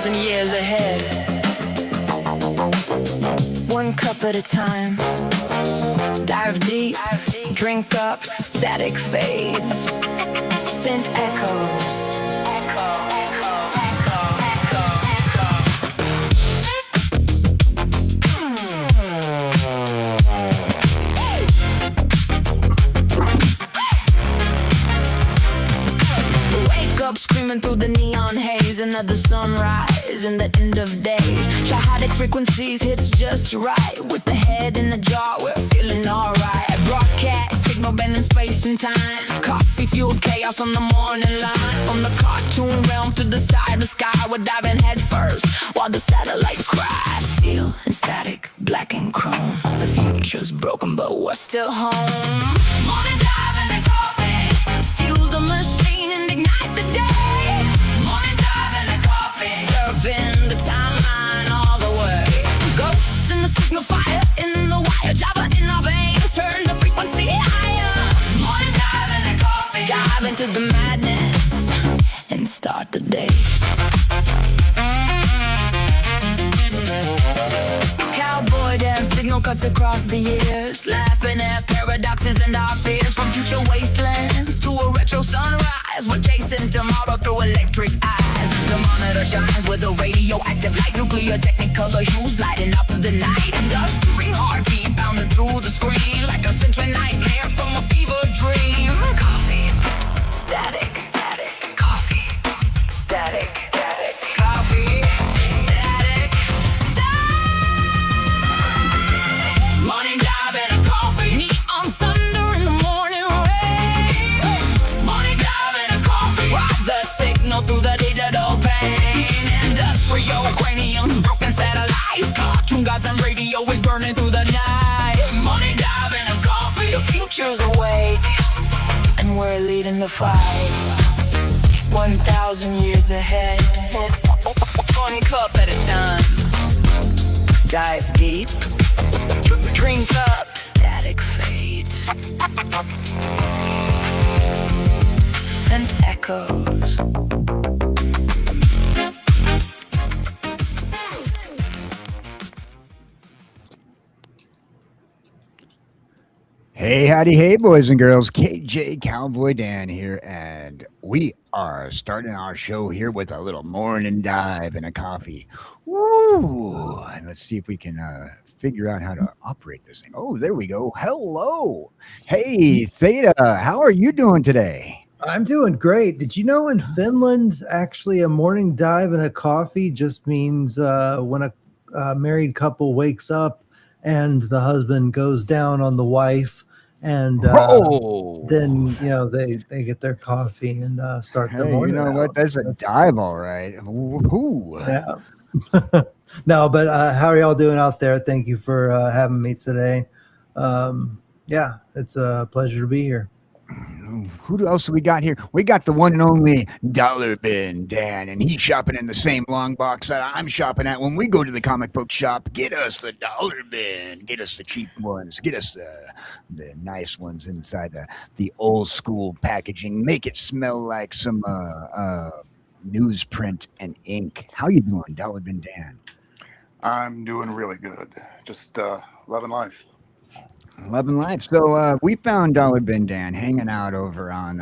1,000 years ahead. One cup at a time. Dive deep, drink up, static fades. Scent echoes. Up screaming through the neon haze, another sunrise and the end of days. Shahadic frequencies hits just right. With the head in the jar, we're feeling alright. Broadcast signal bending space and time. Coffee fueled chaos on the morning line. From the cartoon realm to the side of the sky, we're diving head first while the satellites cry. Steel and static, black and chrome. The future's broken, but we're still home. Morning dive and the coffee. Fuel the machine and ignite the day. Morning dive and a coffee. Surfing the timeline all the way. Ghost in the signal, fire in the wire. Java in our veins, turn the frequency higher. Morning dive and a coffee. Dive into the madness and start the day. Cowboy dance signal cuts across the years. Laughing at paradoxes and our fears. From future wastelands to a retro sunrise, we're chasing tomorrow through electric eyes. The monitor shines with a radioactive light. Nuclear technicolor hues lighting up the night. Industry heartbeat pounding through the screen like a century nightmare from a fever dream. Coffee, static, coffee, static, coffee, static. Morning dive and a coffee. Neon thunder in the morning rain. Morning dive and a coffee. Ride the signal through the digital pain. Industrial craniums, broken satellites. Cartoon gods and radio is burning through the night. Morning dive and a coffee. The future's awake, and we're leading the fight. 1,000 years ahead. One cup at a time. Dive deep. Drink up, static fades. Scent echoes. Hey, howdy, hey, boys and girls. KJ Cowboy Dan here, and we are starting our show here with a little morning dive and a coffee. Woo! And let's see if we can figure out how to operate this thing. Oh, there we go. Hello. Hey, Theta, how are you doing today? I'm doing great. Did you know in Finland, actually, a morning dive and a coffee just means when a married couple wakes up and the husband goes down on the wife, and then they get their coffee and start their morning. You know what? That's a dive, all right. Ooh. Yeah. No, but how are y'all doing out there? Thank you for having me today. Yeah, it's a pleasure to be here. Who else do we got here? We got the one and only Dollar Bin Dan, and he's shopping in the same long box that I'm shopping at when we go to the comic book shop. Get us the Dollar Bin. Get us the cheap ones. Get us the nice ones inside the old school packaging. Make it smell like some newsprint and ink. How you doing, Dollar Bin Dan? I'm doing really good. Just loving life. Loving life. So we found Dollar Bin Dan hanging out over on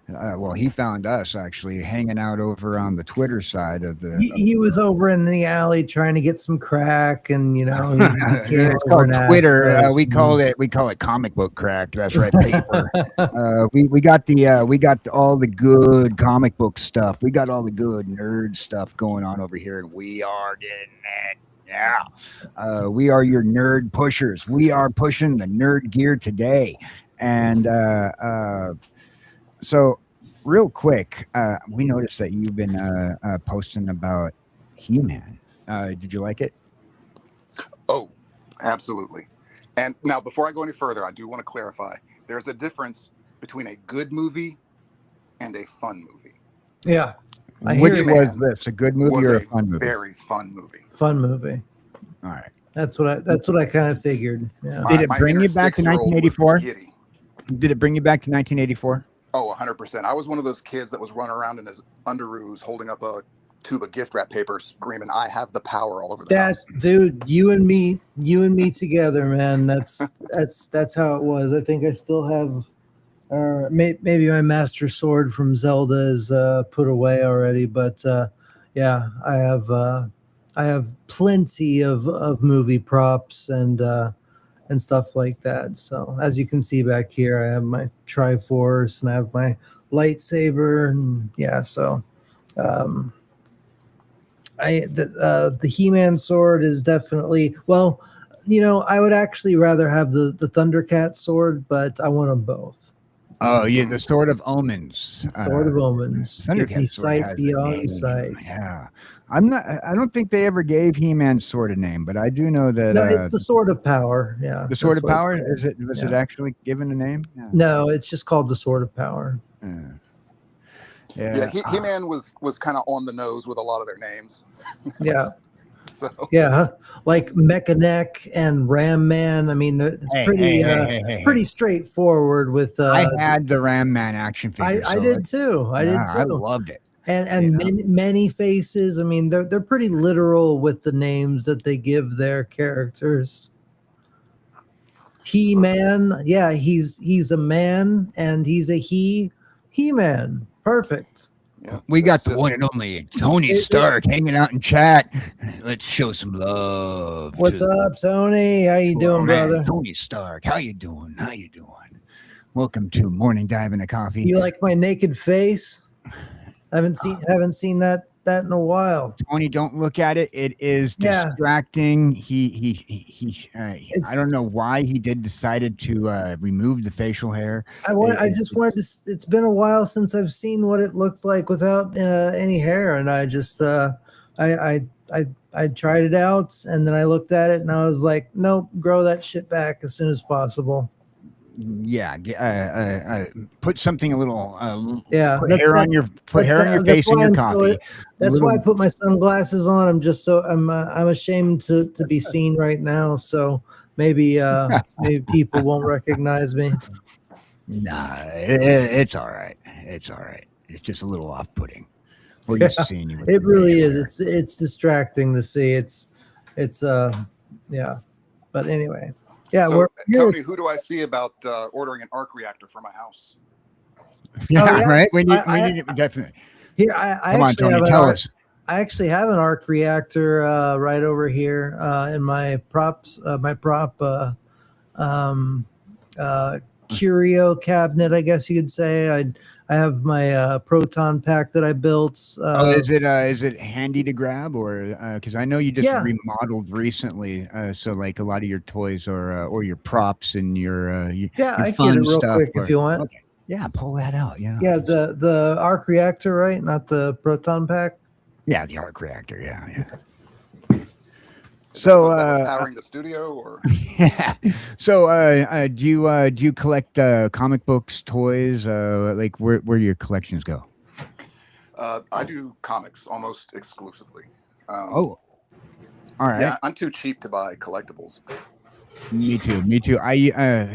well, he found us actually hanging out over on the Twitter side of the he was over in the alley trying to get some crack, and it's called Twitter. We call it comic book crack. That's right, paper. We got all the good comic book stuff. We got all the good nerd stuff going on over here, and we are getting it. Yeah, we are your nerd pushers. We are pushing the nerd gear today. And so real quick, we noticed that you've been posting about He-Man. Did you like it? Oh, absolutely. And now, before I go any further, I do want to clarify. There's a difference between a good movie and a fun movie. Yeah. Which was this? A good movie or a fun movie? Very fun movie. Fun movie. All right. That's what I kind of figured. Yeah. Did it bring you back to 1984? Did it bring you back to 1984? Oh, 100%. I was one of those kids that was running around in his underoos holding up a tube of gift wrap paper, screaming, "I have the power!" all over the house. Dude, you and me together, man. That's how it was. I think I still have, maybe my master sword from Zelda is put away already, but yeah, I have plenty of movie props and stuff like that. So as you can see back here, I have my Triforce and I have my lightsaber, and yeah, so. The He-Man sword is definitely, well, I would actually rather have the Thundercat sword, but I want them both. Oh yeah, the Sword of Omens. Sword of Omens. Give me sight beyond sight. Yeah, I don't think they ever gave He-Man's sword a name, but I do know that. No, it's the Sword of Power. Yeah, the Sword of Power. Is it? Was it actually given a name? Yeah. No, it's just called the Sword of Power. Yeah, He-Man was kind of on the nose with a lot of their names. Yeah. So yeah, like Mechanic and Ram Man. I mean, it's pretty straightforward. With I had the Ram Man action figure. I did too. I loved it. And many faces. I mean, they're pretty literal with the names that they give their characters. He-Man, yeah, he's a man and he's a He-Man. Perfect. Yeah, we got the one and only Tony Stark hanging out in chat. Let's show some love. What's up, Tony? How you doing, brother? Tony Stark. How you doing? Welcome to Morning Dive into Coffee. You like my naked face? Haven't seen that in a while. Tony, don't look at it. It is distracting. I don't know why he decided to remove the facial hair. I just wanted to. It's been a while since I've seen what it looks like without any hair, and I just I tried it out, and then I looked at it, and I was like, nope, grow that shit back as soon as possible. Yeah, put something a little. Put hair on your face and your coffee. That's why I put my sunglasses on. I'm ashamed to be seen right now. So maybe people won't recognize me. Nah, it's all right. It's all right. It's just a little off-putting. We're used to seeing you. It really is. It's distracting to see. It's yeah. But anyway. Yeah, so, Tony, who do I see about ordering an arc reactor for my house? Yeah, right. We need it definitely. Here, Come on, Tony, tell us. I actually have an arc reactor right over here in my props, curio cabinet, I guess you could say. I have my proton pack that I built. Is it handy to grab, or because I know you just remodeled recently, so like a lot of your toys or your props and your I can get it real quick if you want. Okay. Yeah, pull that out. Yeah. Yeah, the arc reactor, right? Not the proton pack. Yeah, the arc reactor. Yeah. So powering the studio, or yeah. So do you collect comic books, toys? Like where do your collections go? I do comics almost exclusively. All right. Yeah, I'm too cheap to buy collectibles. Me too. I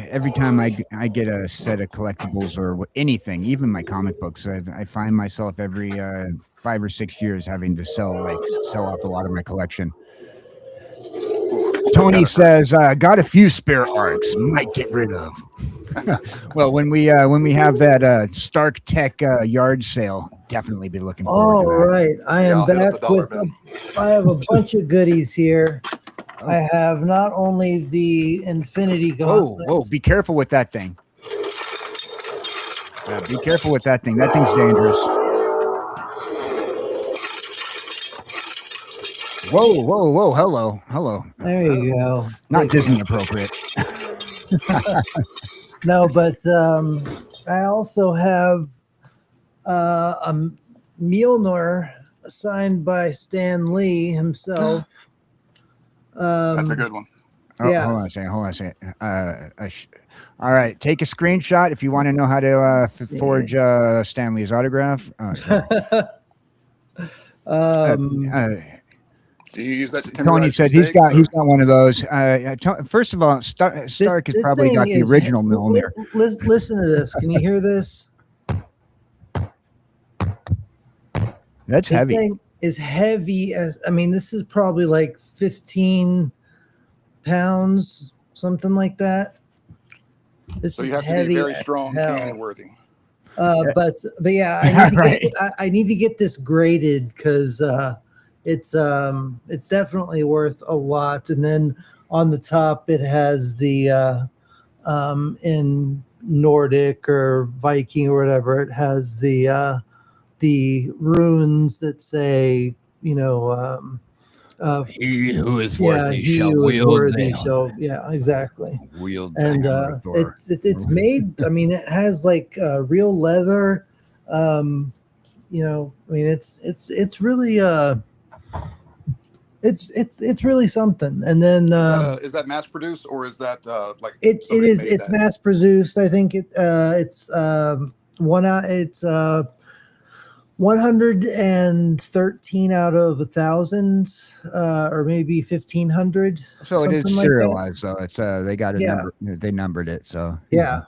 every time I get a set of collectibles or anything, even my comic books, I find myself every 5 or 6 years having to sell off a lot of my collection. Tony says, got a few spare arcs, might get rid of. Well, when we have that Stark Tech yard sale, definitely be looking forward to that. All right. I am back with I have a bunch of goodies here. I have not only the Infinity Gauntlet. Whoa, be careful with that thing. Be careful with that thing. That thing's dangerous. Whoa. Hello. There you go. Not Disney appropriate. No, but I also have a Mjolnir signed by Stan Lee himself. That's a good one. Yeah. Hold on a second. All right, take a screenshot if you want to know how to forge Stan Lee's autograph. Do you use that to Tony said he's got one of those. First of all, Stark has probably got the original Mjolnir. Listen to this. Can you hear this? That's heavy. as heavy as, I mean, this is probably like 15 pounds, something like that. This So is you have to be heavy very as strong, hell. canyon worthy. But yeah, I need to Right. I need to get this graded because it's definitely worth a lot. And then on the top it has the in Nordic or Viking or whatever, it has the runes that say, you know, He who is yeah, worthy he shall who is wield worthy the shall, yeah, exactly. wield the And hammer of Thor. it's made, I mean, it has like real leather. You know, I mean, it's really it's really something. And then Is that mass produced or is that like it somebody is, made it's that? mass produced. I think it's one out, it's 113 out of 1,000, or maybe 1,500. So it is something like that. serialized, so it's they got a Yeah. number. They numbered it, so Yeah.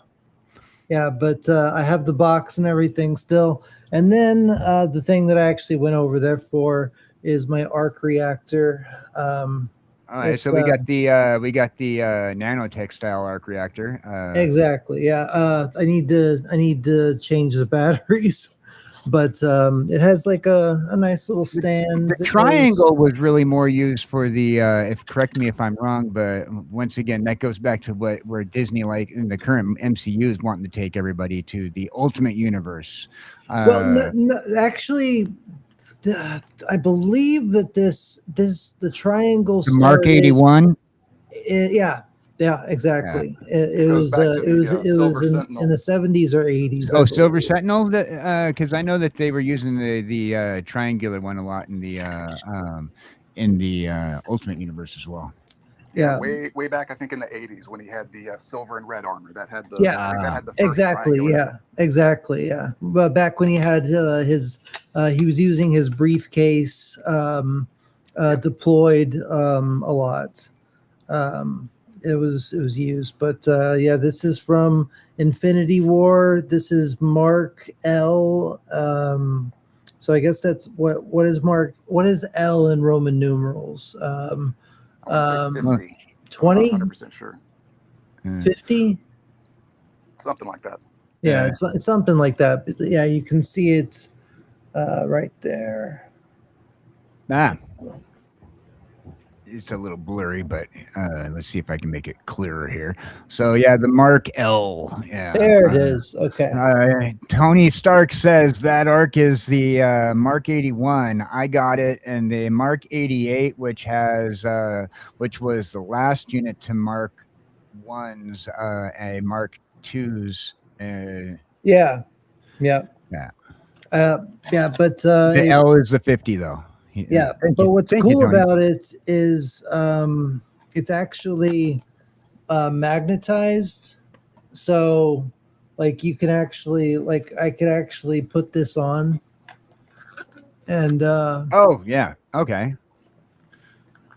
Yeah, but I have the box and everything still. And then the thing that I actually went over there for is my arc reactor. All right, so we got the nanotextile arc reactor. Exactly. Yeah. I need to change the batteries, but it has like a nice little stand. The that triangle was really more used for the if correct me if I'm wrong, but once again that goes back to where Disney, like in the current MCU, is wanting to take everybody to the ultimate universe. Well, no, actually, I believe that the triangle the Mark started, 81. yeah, exactly. It goes was back to the Silver in Sentinel. the 70s or 80s. Oh, Silver Sentinel. Because I know that they were using the triangular one a lot in the Ultimate Universe as well. Yeah. Way back, I think in the 80s when he had the silver and red armor that had the Yeah. I think that had the first Exactly. triangular. Yeah. Exactly. Yeah. But back when he had his, he was using his briefcase deployed a lot. It was used, but yeah, this is from Infinity War. This is Mark L. So I guess that's what is L in Roman numerals? I wanna say 50. 20, 100% sure. 50. Something like that. Yeah, it's something like that. But yeah, you can see it right there. It's a little blurry, but let's see if I can make it clearer here. So yeah, the Mark L. Yeah, There it is. Okay. Tony Stark says that arc is the Mark 81. I got it, and the Mark 88, which was the last unit to Mark 1's, a Mark 2's. Yeah. Yeah. But The L is the 50 though. Yeah, Thank but you. what's Thank you, cool Tony. about it is it's actually magnetized. So like you can actually, like I could actually put this on and Oh yeah, okay.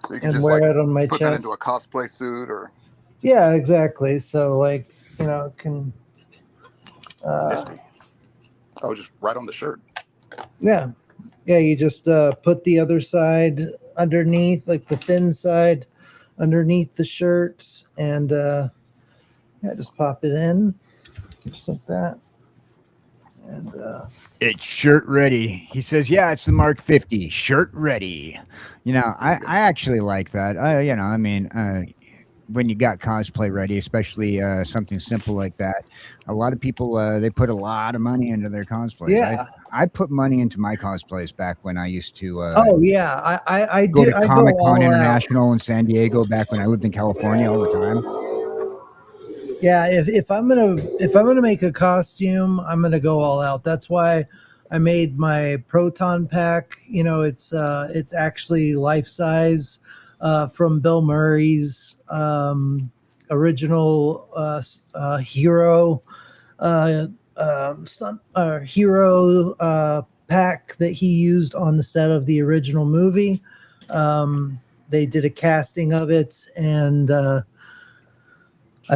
So you can and just wear like it on my put chest. that into a cosplay suit or Yeah, exactly. So like, you know, it can 50. Oh, just right on the shirt. yeah. Yeah, you just put the other side underneath, like the thin side underneath the shirt, and yeah, just pop it in, just like that. And It's shirt ready. He says, yeah, it's the Mark 50 shirt ready. You know, I actually like that. You know, I mean, when you got cosplay ready, especially something simple like that, a lot of people, they put a lot of money into their cosplays. yeah. I put money into my cosplays back when I used to Oh yeah, I go do. to I go Comic Con all out. International in San Diego back when I lived in California all the time. Yeah, if I'm gonna make a costume, I'm gonna go all out. That's why I made my proton pack. You know, it's actually life size from Bill Murray's original hero hero pack that he used on the set of the original movie. They did a casting of it, and I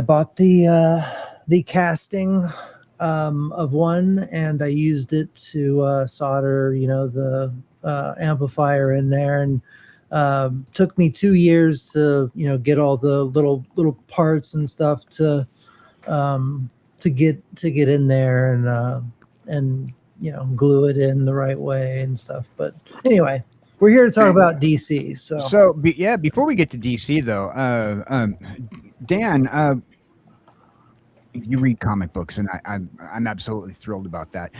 bought the casting of one, and I used it to solder, you know, the amplifier in there, and took me 2 years to get all the little parts and stuff to get in there, and glue it in the right way and stuff. But anyway, we're here to talk about DC. Yeah, before we get to DC though, Dan, you read comic books, and I'm absolutely thrilled about that,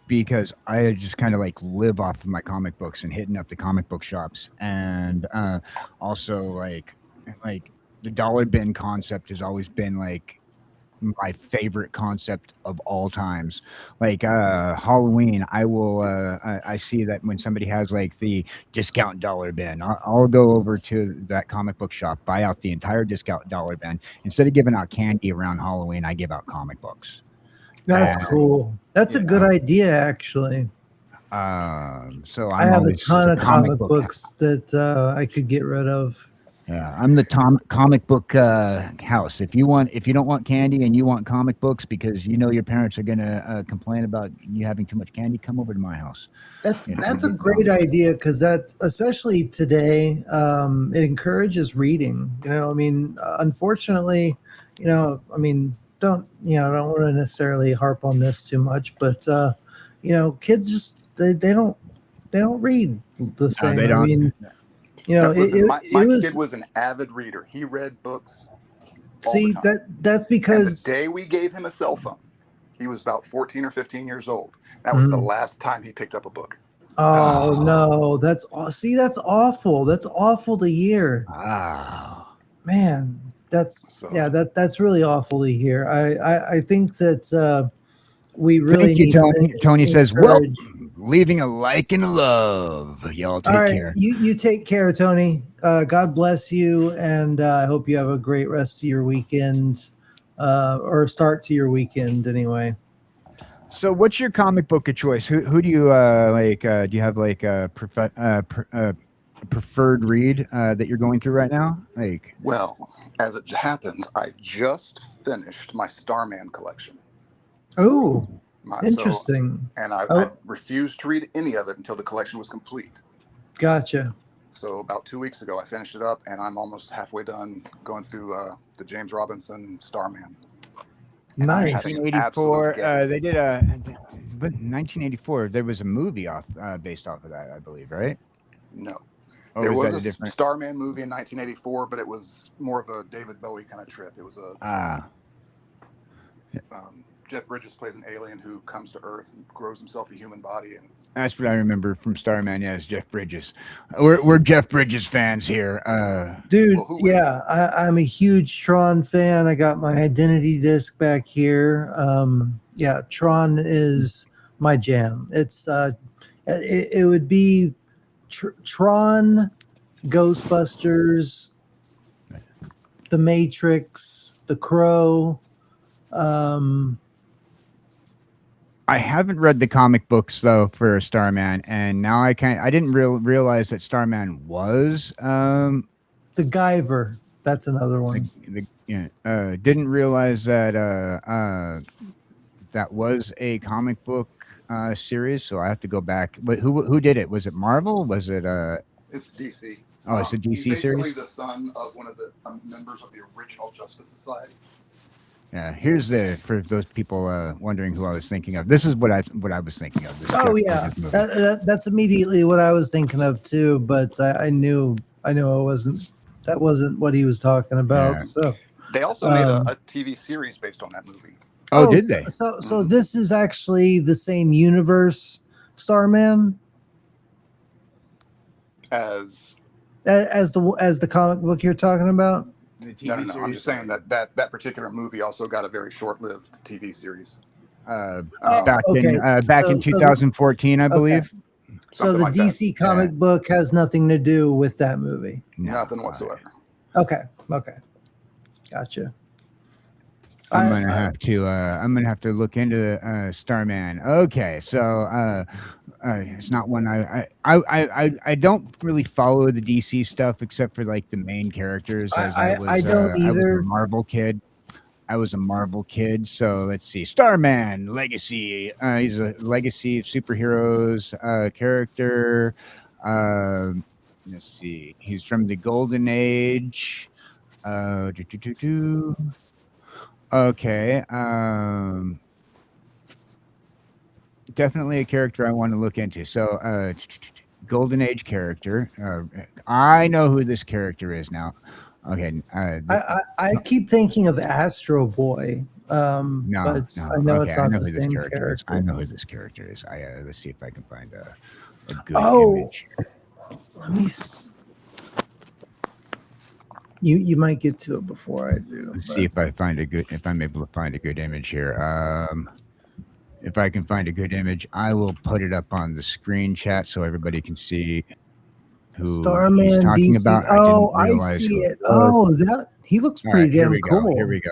because I just kind of like live off of my comic books and hitting up the comic book shops, and also like the dollar bin concept has always been like my favorite concept of all times. Like Halloween, I see that when somebody has like the discount dollar bin, I'll go over to that comic book shop, buy out the entire discount dollar bin. Instead of giving out candy around Halloween, I give out comic books. That's cool. That's a good idea, actually. So I have a ton of comic books that I could get rid of. Yeah, I'm the comic book house. If you don't want candy and you want comic books because your parents are gonna complain about you having too much candy, come over to my house. That's a great idea, because that, especially today, it encourages reading. Unfortunately, don't want to necessarily harp on this too much, but kids just they don't read the same. No, they don't. My kid was an avid reader. He read books. See, that's because the day we gave him a cell phone, he was about 14 or 15 years old. That was the last time he picked up a book. Oh no, that's awful. That's awful to hear. Oh. Man, that's really awful to hear. I think that we really Thank you, Tony. Tony says, well, leaving a like and a love. Y'all take care. You take care, Tony. God bless you, and I hope you have a great rest of your weekend, or start to your weekend anyway. So what's your comic book of choice? Who do you like? Do you have like a preferred read that you're going through right now? Like, well, as it happens, I just finished my Starman collection. Oh, interesting. I refused to read any of it until the collection was complete. Gotcha. So about 2 weeks ago, I finished it up, and I'm almost halfway done going through the James Robinson Starman. Nice. 1984. They did 1984. There was a movie based off of that, I believe, right? No. Or there was a Starman movie in 1984, but it was more of a David Bowie kind of trip. It was Jeff Bridges plays an alien who comes to Earth and grows himself a human body. And that's what I remember from Starman. Yeah, it's Jeff Bridges. We're Jeff Bridges fans here. Dude, I'm a huge Tron fan. I got my identity disc back here. Tron is my jam. It's it would be Tron, Ghostbusters, The Matrix, The Crow. I haven't read the comic books though for Starman, and now I didn't realize that Starman was the Guyver. That's another one. Didn't realize that that was a comic book series, so I have to go back. But who did it? Was it Marvel? Was it It's DC. Oh, it's a DC he's series. Basically, the son of one of the members of the original Justice Society. Yeah, here's for those people wondering who I was thinking of. This is what I was thinking of. That's immediately what I was thinking of too. But I knew it wasn't. That wasn't what he was talking about. Yeah. So they also made a TV series based on that movie. Oh, did they? So this is actually the same universe, Starman, as the comic book you're talking about. No. I'm just saying that particular movie also got a very short-lived TV series. Back in 2014, I believe. So the DC comic book has nothing to do with that movie. Nothing whatsoever. Okay. Gotcha. I'm gonna have to look into Starman. Okay, so it's not one I don't really follow the DC stuff except for like the main characters. I don't either. I was a Marvel kid. I was a Marvel kid, so let's see. Starman Legacy. He's a legacy of superheroes character. Let's see. He's from the Golden Age. Okay. Definitely a character I want to look into. So, Golden Age character. I know who this character is now. Okay. I keep thinking of Astro Boy. But I know okay, it's not the same character. I know who this character is. Let's see if I can find a good image. Let me. You might get to it before I do. Let's see if I'm able to find a good image here. If I can find a good image, I will put it up on the screen chat so everybody can see who Starman he's talking DC. about. I see it. He looks pretty damn cool. Here we go.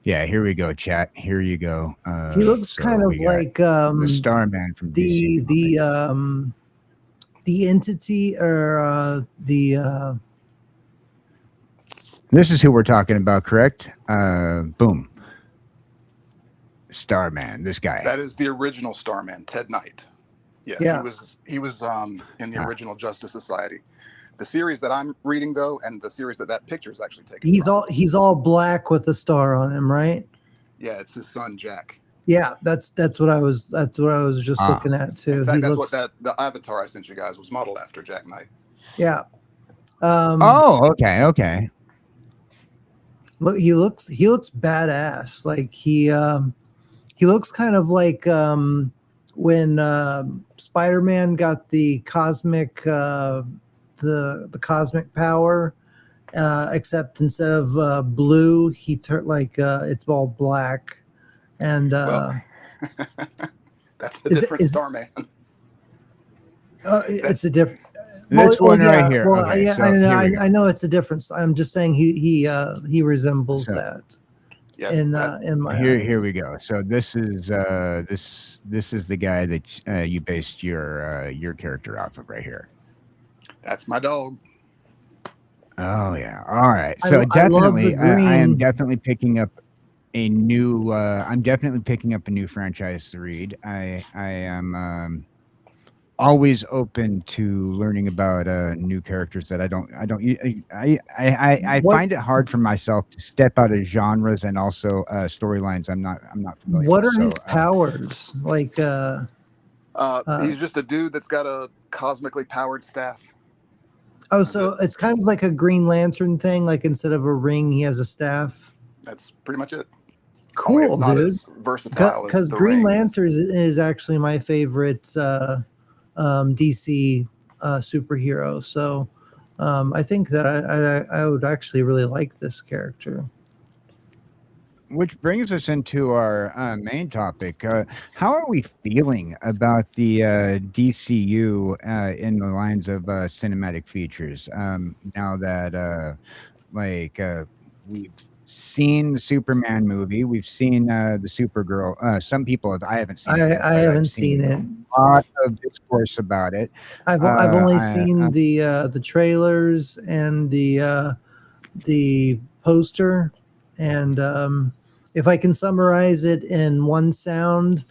Yeah, here we go, chat. Here you go. He looks kind of like the Starman from DC. The entity or the. This is who we're talking about, correct? Boom. Starman, this guy. That is the original Starman, Ted Knight. Yeah. He was in the original Justice Society. The series that I'm reading, though, and the series that picture is actually taken. He's all black with a star on him, right? Yeah, it's his son Jack. Yeah, that's what I was just looking at too. In fact, the avatar I sent you guys was modeled after Jack Knight. Yeah. Okay. Look, he looks badass. Like he looks kind of like when Spider-Man got the cosmic the cosmic power, except instead of blue, he turned like it's all black. And that's a different Starman. It's a different. This one right here. Well, okay, yeah, so I know it's a difference. I'm just saying he resembles that. Yeah. In my here we go. So this is the guy that you based your character off of right here. That's my dog. Oh yeah. All right. So definitely, I am definitely picking up a new. I'm definitely picking up a new franchise to read. I am always open to learning about new characters that I find it hard for myself to step out of genres and also storylines I'm not familiar What with. are his powers? Like he's just a dude that's got a cosmically powered staff. Oh, so it's kind of like a Green Lantern thing. Like instead of a ring, he has a staff. That's pretty much it. Cool, it's not dude. as versatile Because Green Lantern is actually my favorite DC superhero. So I think that I would actually really like this character. Which brings us into our main topic. How are we feeling about the DCU in the lines of cinematic features? Now that we've seen the Superman movie, we've seen the Supergirl. Some people have. I haven't seen it. I haven't seen it. A lot of discourse about it. I've only seen the trailers and the poster, and if I can summarize it in one sound.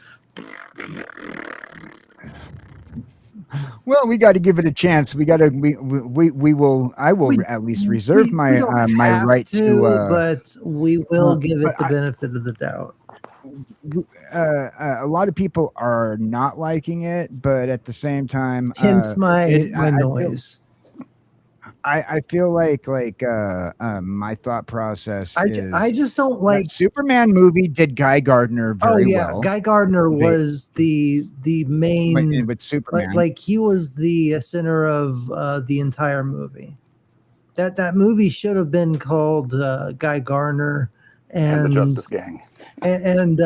Well, we got to give it a chance. We got to. We will. I will at least reserve my right to. But we will give it the benefit of the doubt. A lot of people are not liking it, but at the same time, hence my noise. I feel like my thought process. I just don't like Superman movie. Did Guy Gardner very well? Guy Gardner was the main with Superman. Like he was the center of the entire movie. That movie should have been called Guy Gardner and the Justice Gang. And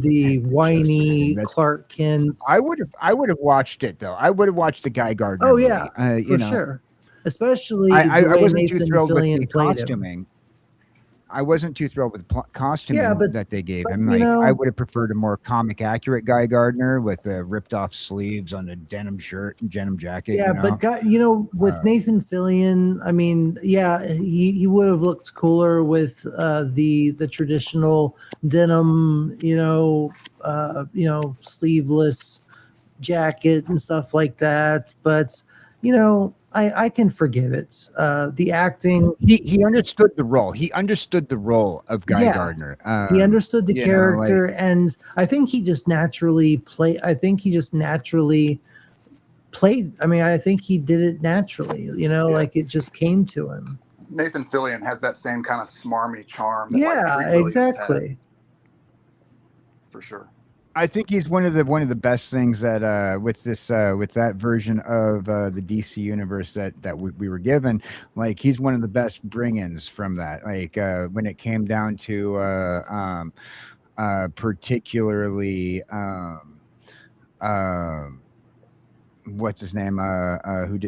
the whiny Clark Kent. I would have watched it though. I would have watched the Guy Gardner. Oh yeah, movie. for sure. Especially I wasn't Nathan too thrilled Fillion with the played costuming. I wasn't too thrilled with the costuming that they gave him. you Like, I know, would have preferred a more comic accurate Guy Gardner with the ripped off sleeves on a denim shirt and denim jacket. yeah, You know? but with Nathan Fillion, I mean, yeah, he would have looked cooler with the traditional denim, sleeveless jacket and stuff like that. But I can forgive it. The acting, He understood the role. He understood the role of Guy yeah, Gardner. he understood the character, like, and I think he just naturally played. I think he just naturally played. I mean, I think he did it naturally. Like it just came to him. Nathan Fillion has that same kind of smarmy charm that Yeah, like Treat Williams exactly. had, for sure. I think he's one of the best things that with that version of the DC universe that we were given. Like, he's one of the best bring-ins from that. Like, when it came down to particularly what's his name, who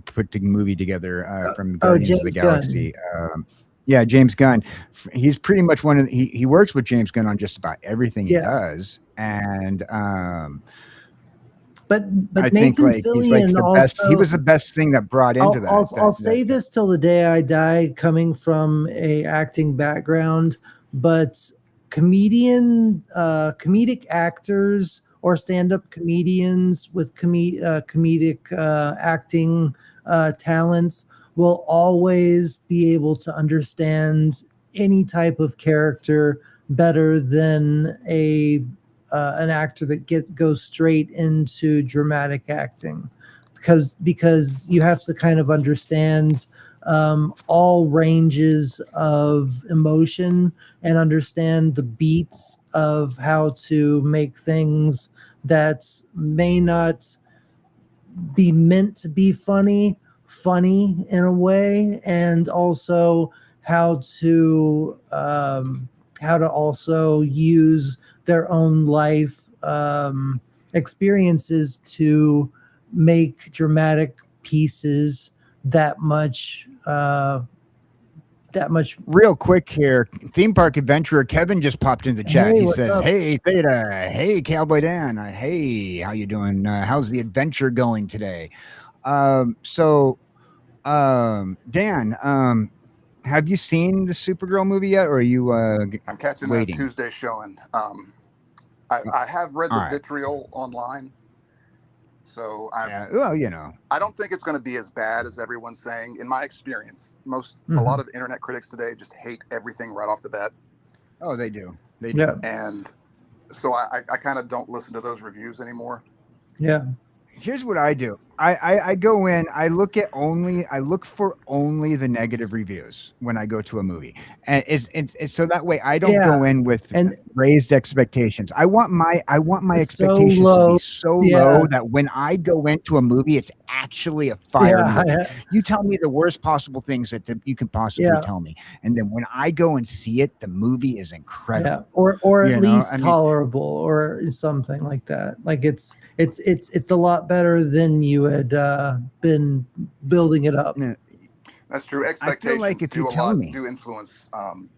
put the movie together from Guardians of the Galaxy. Yeah, James Gunn. He's pretty much one of he works with James Gunn on just about everything he does, and but I Nathan think like Fillion he's like the also, best. He was the best thing that brought into that. I'll say this till the day I die, coming from a acting background, but comedic actors or stand-up comedians with comedic acting talents will always be able to understand any type of character better than an actor that goes straight into dramatic acting, because you have to kind of understand all ranges of emotion and understand the beats of how to make things that may not be meant to be funny in a way, and also how to also use their own life experiences to make dramatic pieces that much real quick here. Theme park adventurer Kevin just popped in the chat. Hey, He what's says, up? "Hey Theta, hey Cowboy Dan, hey, how you doing? How's the adventure going today?" Dan, have you seen the Supergirl movie yet, or are you I'm catching waiting? a Tuesday showing. I have read the vitriol online, so well, I don't think it's going to be as bad as everyone's saying. In my experience, a lot of internet critics today just hate everything right off the bat. Oh, they do. They do. Yeah. And so I kind of don't listen to those reviews anymore. Yeah. Here's what I do. I go in, I look for only the negative reviews when I go to a movie. And it's so that way I don't go in with raised expectations. I want my expectations to be so low that when I go into a movie, it's actually a fire movie. You tell me the worst possible things that you can possibly tell me. And then when I go and see it, the movie is incredible. Yeah. Or at least tolerable, or something like that. Like it's a lot better than you had been building it up. That's true. Expectations like if do do influence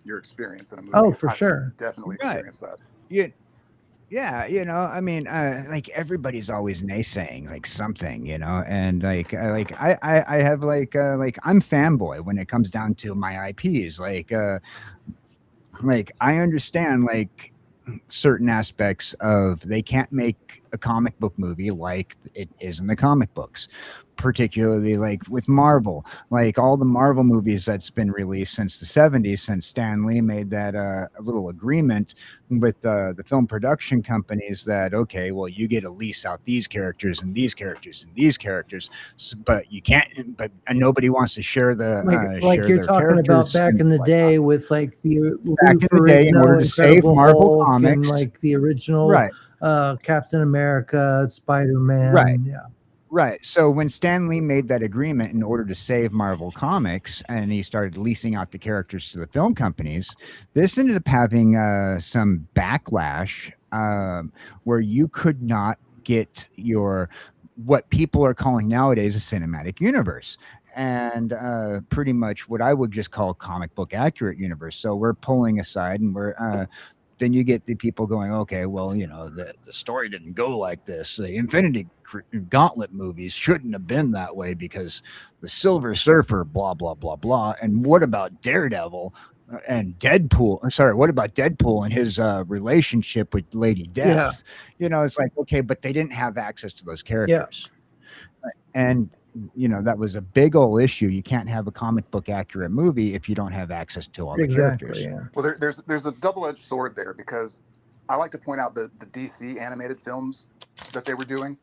your experience in a movie. Oh, for sure. Definitely experienced that. Yeah, like everybody's always naysaying like something, and I have I'm fanboy when it comes down to my IPs. Like I understand like certain aspects of they can't make a comic book movie like it is in the comic books, particularly like with Marvel, like all the Marvel movies that's been released since the 70s, since Stan Lee made that a little agreement with the film production companies that, okay, well, you get to lease out these characters and these characters and these characters, but you can't, but nobody wants to share the like you're talking about back in the day with like the back in the day in order to save Marvel Hulk comics and like the original Captain America, Spider-Man. Right. So when Stan Lee made that agreement in order to save Marvel Comics and he started leasing out the characters to the film companies, this ended up having some backlash where you could not get what people are calling nowadays a cinematic universe. and pretty much what I would just call comic book accurate universe. So we're pulling aside, and we're then you get the people going, okay, well, you know, the story didn't go like this. The Gauntlet movies shouldn't have been that way because the Silver Surfer, blah blah blah blah. And what about Daredevil? And Deadpool, sorry, what about Deadpool and his relationship with Lady Death? Yeah. You know, it's like, okay, but they didn't have access to those Yeah. characters. And, you know, that was a big old issue. You can't have a comic book accurate movie if you don't have access to all the characters. Exactly. Yeah. Well, there's a double-edged sword there, because I like to point out the DC animated films that they were doing.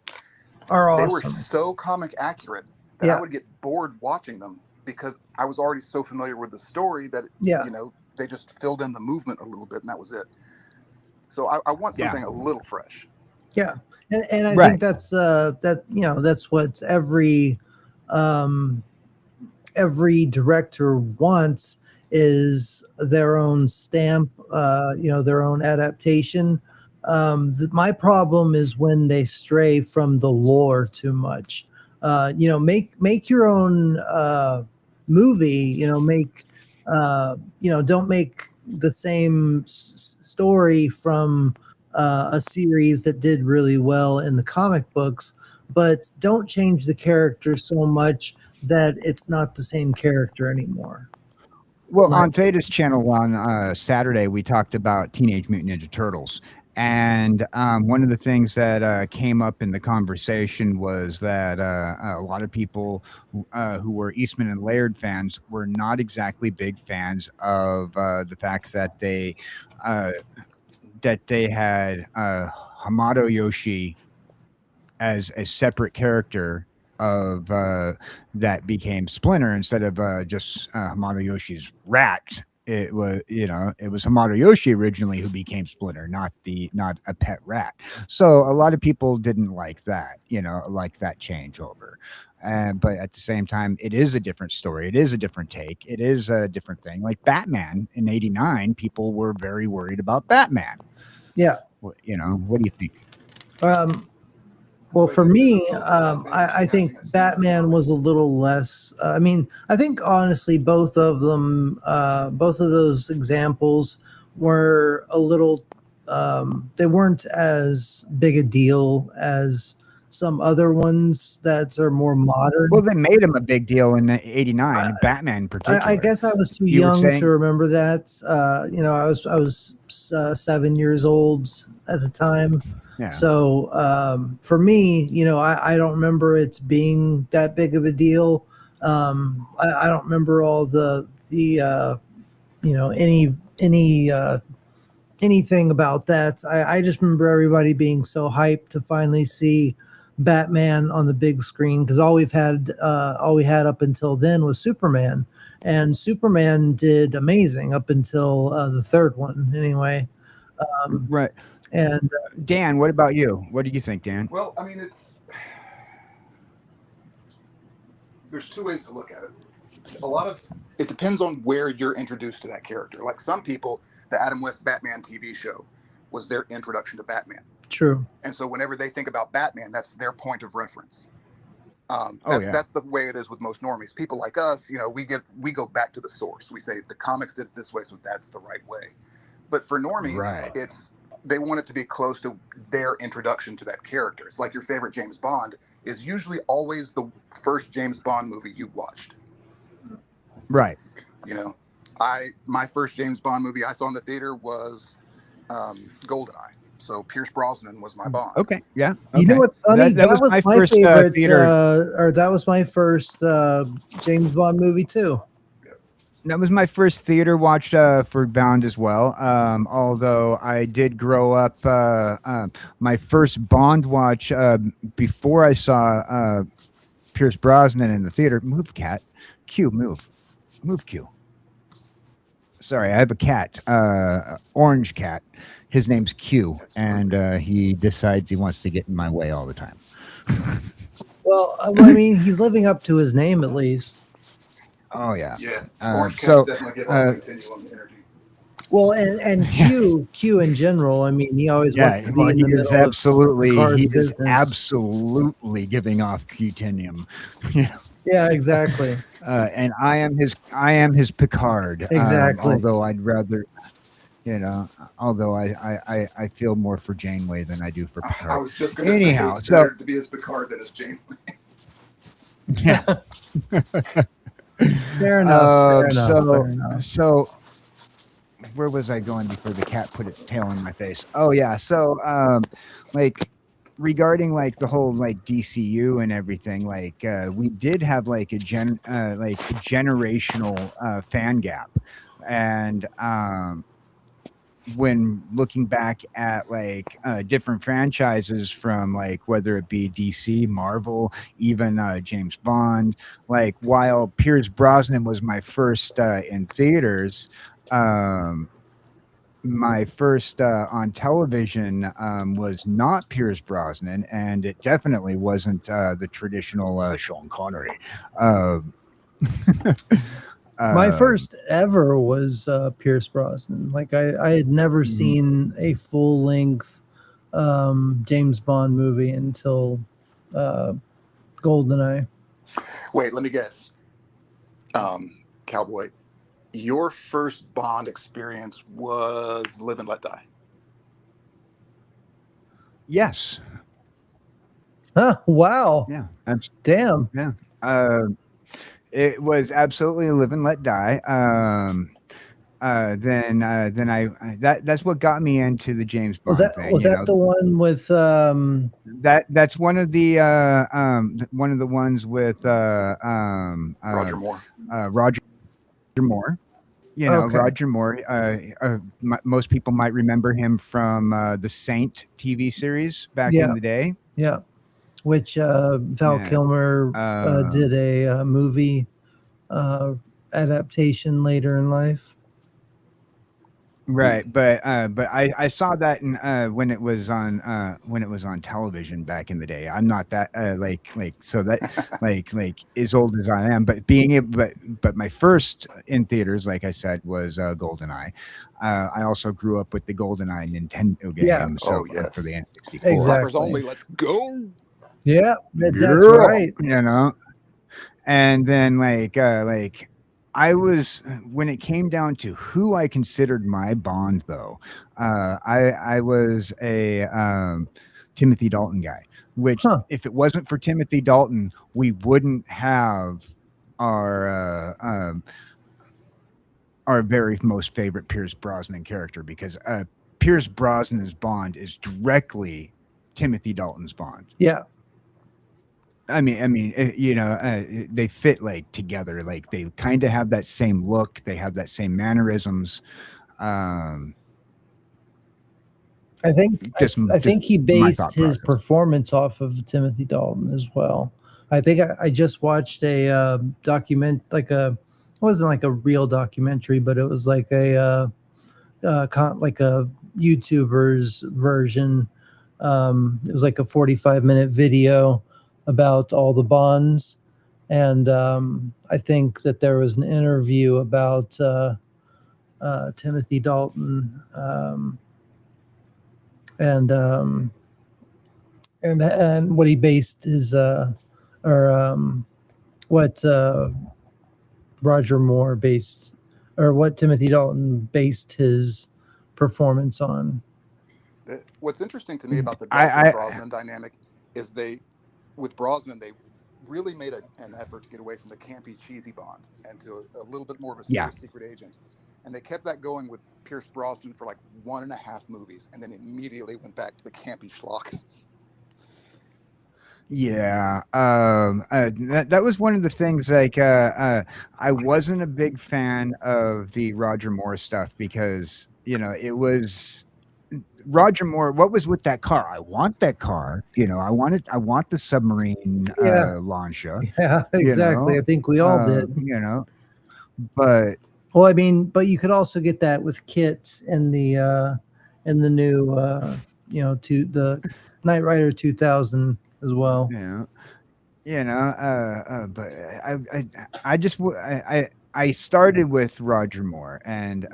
Are They were awesome. so comic accurate that Yeah. I would get bored watching them, because I was already so familiar with the story that, Yeah. you know, they just filled in the movement a little bit, and that was it. So I want Yeah. something a little fresh. Yeah, and I Right. think that's that, you know, that's what every director wants, is their own stamp, you know, their own adaptation. My problem is when they stray from the lore too much. You know, make your own movie. You know, you know, don't make the same story from a series that did really well in the comic books, but don't change the character so much that it's not the same character anymore. Well, Right. on Theta's channel on Saturday, we talked about Teenage Mutant Ninja Turtles. And one of the things that came up in the conversation was that a lot of people who were Eastman and Laird fans were not exactly big fans of the fact that they had Hamato Yoshi as a separate character of that became Splinter instead of just Hamato Yoshi's rat. It was, you know, it was Hamato Yoshi originally who became Splinter, not a pet rat. So a lot of people didn't like that, you know, like that changeover. But at the same time, it is a different story. It is a different take. It is a different thing. Like Batman in '89, people were very worried about Batman. Yeah. You know, what do you think? Well, for me, I think Batman was a little less. I mean, I think honestly, both of them, both of those examples were a little. They weren't as big a deal as some other ones that are more modern. Well, they made him a big deal in '89, Batman in particular. I guess I was too You were young saying? to remember that. You know, I was 7 years old at the time. Yeah. So for me, you know, I don't remember it being that big of a deal. I don't remember all the you know, anything about that. I just remember everybody being so hyped to finally see Batman on the big screen, because all we had up until then was Superman, and Superman did amazing up until the third one anyway. Right. And Dan, what about you? What do you think, Dan? Well, I mean, there's two ways to look at it. It depends on where you're introduced to that character. Like some people, the Adam West Batman TV show was their introduction to Batman. true. And so whenever they think about Batman, that's their point of reference. Yeah. That's the way it is with most normies. People like us, you know, we go back to the source. We say the comics did it this way, so that's the right way. But for normies, Right. they want it to be close to their introduction to that character. It's like your favorite James Bond is usually always the first James Bond movie you watched. Right. You know, my first James Bond movie I saw in the theater was GoldenEye. So Pierce Brosnan was my Bond. Okay. Yeah. You know okay. what's funny? That was my first favorite, theater. or that was my first James Bond movie too. That was my first theater watch for Bound as well. Although I did grow up, my first Bond watch before I saw Pierce Brosnan in the theater. Move, cat. Q, move. Move, Q. Sorry, I have a cat, orange cat. His name's Q, and he decides he wants to get in my way all the time. Well, I mean, he's living up to his name at least. Oh, yeah. Yeah. Orange Cats so, definitely give off continuum energy. Well, and Q in general. I mean, he always Yeah, wants to be in the he is middle absolutely of Card's he is business. absolutely giving off Qtinium. Yeah. Yeah, exactly. And I am his Picard. Exactly. Although I'd rather, although I feel more for Janeway than I do for I Picard. was just going to say Anyhow, it's so better to be as Picard than as Jane. yeah. Fair enough. Fair enough. So Fair enough. so where was I going before the cat put its tail in my face? Oh yeah. So like regarding like the whole like DCU and everything, like we did have like a generational fan gap, and when looking back at like different franchises from like whether it be DC, Marvel, even James Bond, like while Pierce Brosnan was my first in theaters, my first on television was not Pierce Brosnan, and it definitely wasn't the traditional Sean Connery. Uh, My first ever was Pierce Brosnan. Like I had never seen a full length James Bond movie until GoldenEye. Wait, let me guess. Cowboy, your first Bond experience was Live and Let Die. yes. Huh, wow. Yeah. Damn. Yeah. It was absolutely Live and Let Die. Then that's what got me into the James Bond thing. Was that the one with That's one of the ones with Roger Moore. Roger Moore. Okay. Roger Moore. Most people might remember him from the Saint TV series back in the day. Yeah, which Val Kilmer did a movie adaptation later in life. Right, but I saw that in, when it was on television back in the day. I'm not that so that like as old as I am, but being able, but my first in theaters, like I said, was GoldenEye. I also grew up with the GoldenEye Nintendo game, Yeah. so yes. for the N64. Exactly. Clappers only. Let's go. Yeah, that's right. And then I was, when it came down to who I considered my Bond, though, I was a Timothy Dalton guy. Which, if it wasn't for Timothy Dalton, we wouldn't have our very most favorite Pierce Brosnan character, because Pierce Brosnan's Bond is directly Timothy Dalton's Bond. Yeah. I mean, they fit like together. Like they kind of have that same look. They have that same mannerisms. I think he based his performance off of Timothy Dalton as well. I think I just watched a it wasn't like a real documentary, but it was like a YouTuber's version. It was like a 45-minute video about all the Bonds, and I think that there was an interview about Timothy Dalton and what he based his what Roger Moore based, or what Timothy Dalton based his performance on. What's interesting to me about the Dalton-Brosnan dynamic is with Brosnan, they really made an effort to get away from the campy, cheesy Bond and to a little bit more of a serious secret agent. And they kept that going with Pierce Brosnan for like 1.5 movies, and then immediately went back to the campy schlock. Yeah, that was one of the things. Like, I wasn't a big fan of the Roger Moore stuff because it was Roger Moore. What was with that car? I want that car. I want the submarine launcher. Yeah, exactly. I think we all did. But well, I mean, but you could also get that with kits in the new the Knight Rider 2000 as well. But I I started with Roger Moore, and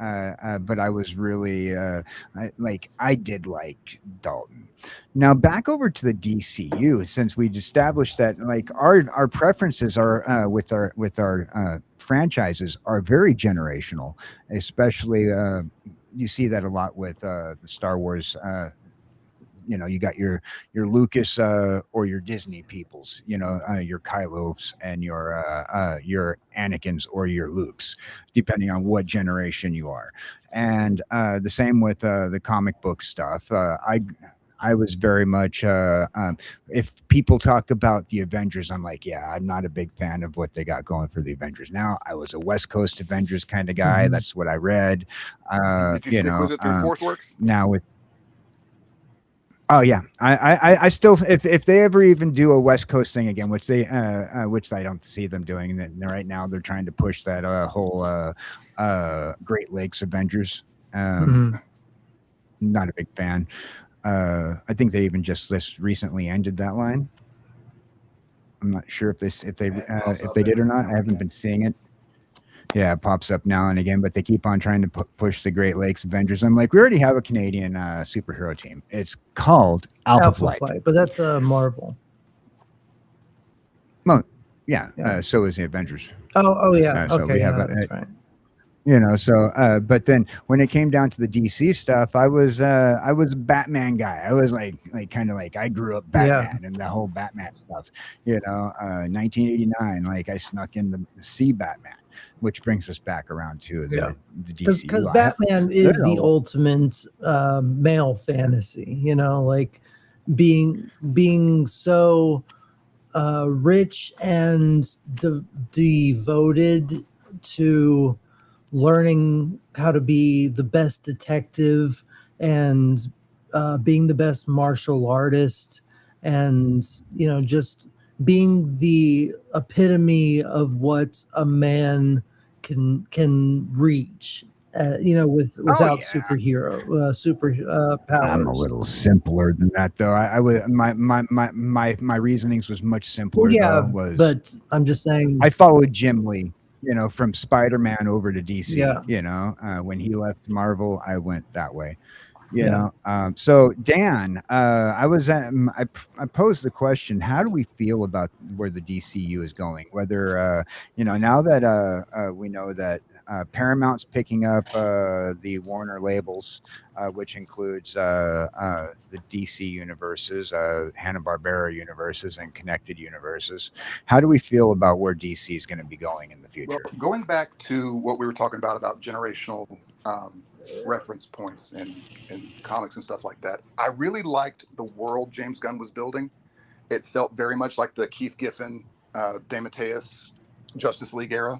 but I was really I did like Dalton. Now back over to the DCU, since we've established that like our preferences are with our franchises are very generational, especially you see that a lot with the Star Wars. You got your Lucas or your Disney peoples, your Kylos and your Anakins or your Lukes, depending on what generation you are. And the same with the comic book stuff. I was very much if people talk about the Avengers, I'm like, yeah, I'm not a big fan of what they got going for the Avengers. Now, I was a West Coast Avengers kind of guy. That's what I read. Did you stick with it through Fourth Works? Now with Oh yeah, I still if they ever even do a West Coast thing again, which I don't see them doing. And right now they're trying to push that whole Great Lakes Avengers. Not a big fan. I think they even just recently ended that line. I'm not sure if they did or not. I haven't been seeing it. Yeah, it pops up now and again, but they keep on trying to push the Great Lakes Avengers. I'm like, we already have a Canadian superhero team. It's called Alpha Flight. But that's Marvel. Well, yeah. So is the Avengers. Oh yeah. So okay, we have that's right. But then when it came down to the DC stuff, I was a Batman guy. I was like kind of like I grew up Batman and the whole Batman stuff. 1989, like I snuck in the see Batman, which brings us back around to the DC. Because Batman is the ultimate male fantasy. Like being so rich and devoted to learning how to be the best detective and being the best martial artist and just being the epitome of what a man can reach without super powers. I'm a little simpler than that though. I would my reasonings was much simpler. But I'm just saying I followed Jim Lee. From Spider-Man over to DC, when he left Marvel, I went that way, so Dan, I posed the question, how do we feel about where the DCU is going? Whether, now that we know that Paramount's picking up the Warner labels, which includes the DC universes, Hanna-Barbera universes, and connected universes. How do we feel about where DC is going to be going in the future? Well, going back to what we were talking about generational reference points in comics and stuff like that, I really liked the world James Gunn was building. It felt very much like the Keith Giffen, DeMatteis Justice League era.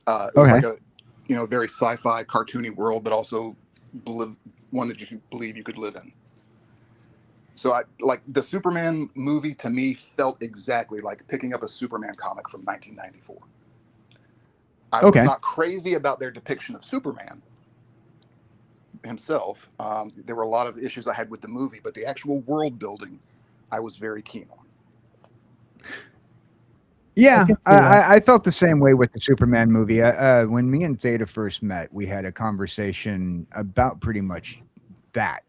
It was like a very sci-fi cartoony world, but also one that you could believe you could live in. So I like the Superman movie. To me, felt exactly like picking up a Superman comic from 1994. I was not crazy about their depiction of Superman himself. There were a lot of issues I had with the movie, but the actual world building, I was very keen on. Yeah, I felt the same way with the Superman movie. When me and Theta first met, we had a conversation about pretty much that.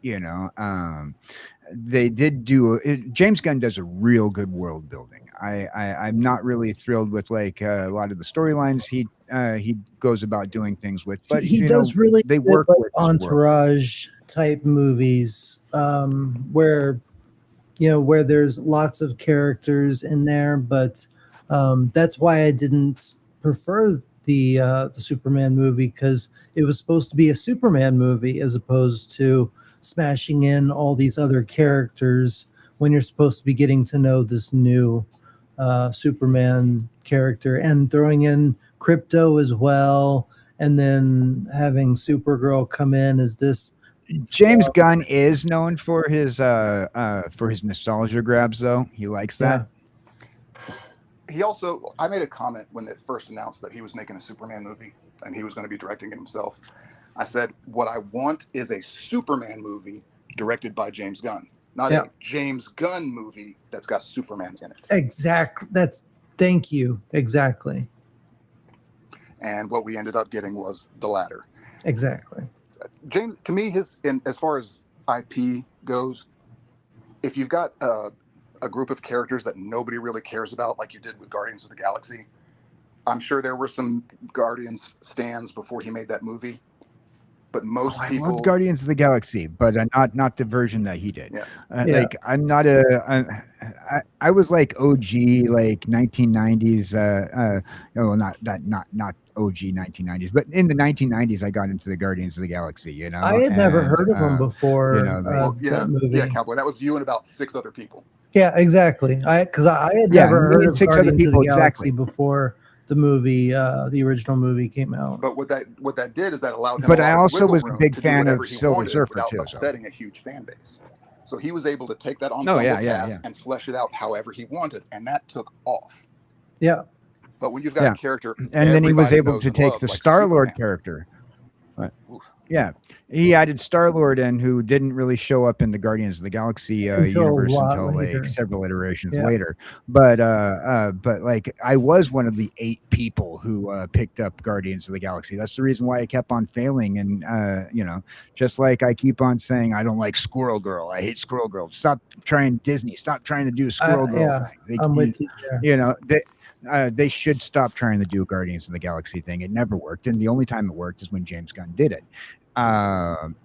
They did do James Gunn does a real good world building. I'm not really thrilled with like a lot of the storylines he goes about doing things with, but he does really they work with entourage type movies where there's lots of characters in there, but that's why I didn't prefer the Superman movie, because it was supposed to be a Superman movie as opposed to smashing in all these other characters when you're supposed to be getting to know this new Superman character and throwing in Crypto as well, and then having Supergirl come in as this. James Gunn is known for his nostalgia grabs, though. He likes that. He also, I made a comment when they first announced that he was making a Superman movie and he was going to be directing it himself. I said, what I want is a Superman movie directed by James Gunn, not a James Gunn movie that's got Superman in it. Exactly. Thank you. Exactly. and what we ended up getting was the latter. Exactly. James, to me, as far as IP goes, if you've got a group of characters that nobody really cares about, like you did with Guardians of the Galaxy, I'm sure there were some Guardians stands before he made that movie, but most people. I loved Guardians of the Galaxy, but not the version that he did. Yeah. Like I'm not I was like OG like 1990s. Not OG 1990s, but in the 1990s, I got into the Guardians of the Galaxy. You know, I had never heard of him before. You know, that movie. Yeah, Cowboy. That was you and about 6 other people. Yeah, exactly. Because I had never heard of 6 other people of the Galaxy exactly before the movie, the original movie came out. But what that did is that allowed him. But a lot I also was a big to fan of he Silver wanted Surfer without too, upsetting a huge fan base. So he was able to take that on cast and flesh it out however he wanted, and that took off. Yeah. But when you've got a character, and then he was able to take the like Star-Lord character. Yeah, he added Star-Lord in, who didn't really show up in the Guardians of the Galaxy universe until like several iterations later. But like I was one of the 8 people who picked up Guardians of the Galaxy. That's the reason why I kept on failing. And you know, just like I keep on saying, I don't like Squirrel Girl. I hate Squirrel Girl. Stop trying Disney. Stop trying to do a Squirrel Girl thing. I'm with you there. You know, they should stop trying to do a Guardians of the Galaxy thing. It never worked, and the only time it worked is when James Gunn did it. And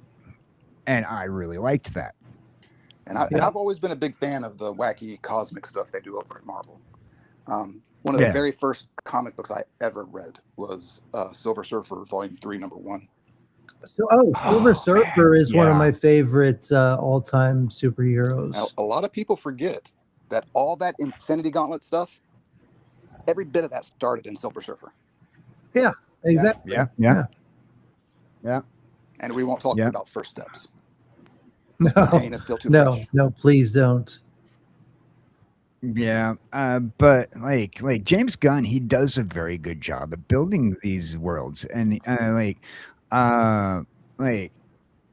I really liked that. And I've always been a big fan of the wacky cosmic stuff they do over at Marvel. One of the very first comic books I ever read was Silver Surfer Volume 3, number 1. Silver Surfer is one of my favorite all-time superheroes. Now, a lot of people forget that all that Infinity Gauntlet stuff, every bit of that started in Silver Surfer. Yeah, exactly. Yeah. And we won't talk about First Steps. No, Pain is still too fresh. No, please don't. Yeah, but like James Gunn, he does a very good job of building these worlds, and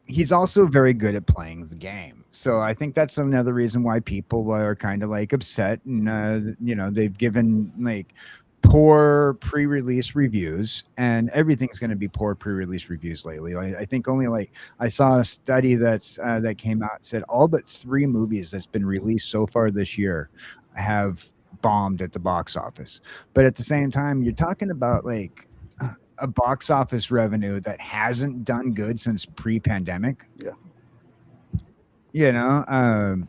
he's also very good at playing the game. So I think that's another reason why people are kind of like upset, and you know, they've given like poor pre-release reviews, and everything's going to be poor pre-release reviews lately. I think only like I saw a study that came out, said all but 3 movies that's been released so far this year have bombed at the box office. But at the same time, you're talking about like a box office revenue that hasn't done good since pre-pandemic. Yeah. You know,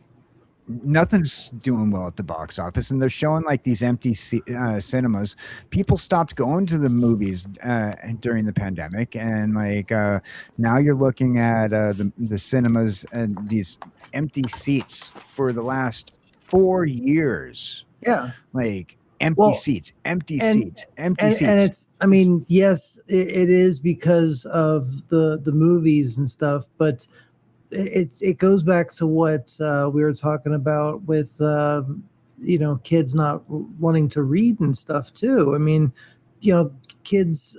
nothing's doing well at the box office, and they're showing like these empty cinemas. People stopped going to the movies during the pandemic, and like now you're looking at the cinemas and these empty seats for the last 4 years. Yeah, like empty seats. And it's, I mean, yes, it is because of the movies and stuff, but it goes back to what we were talking about with you know, kids not wanting to read and stuff too. I mean, you know, kids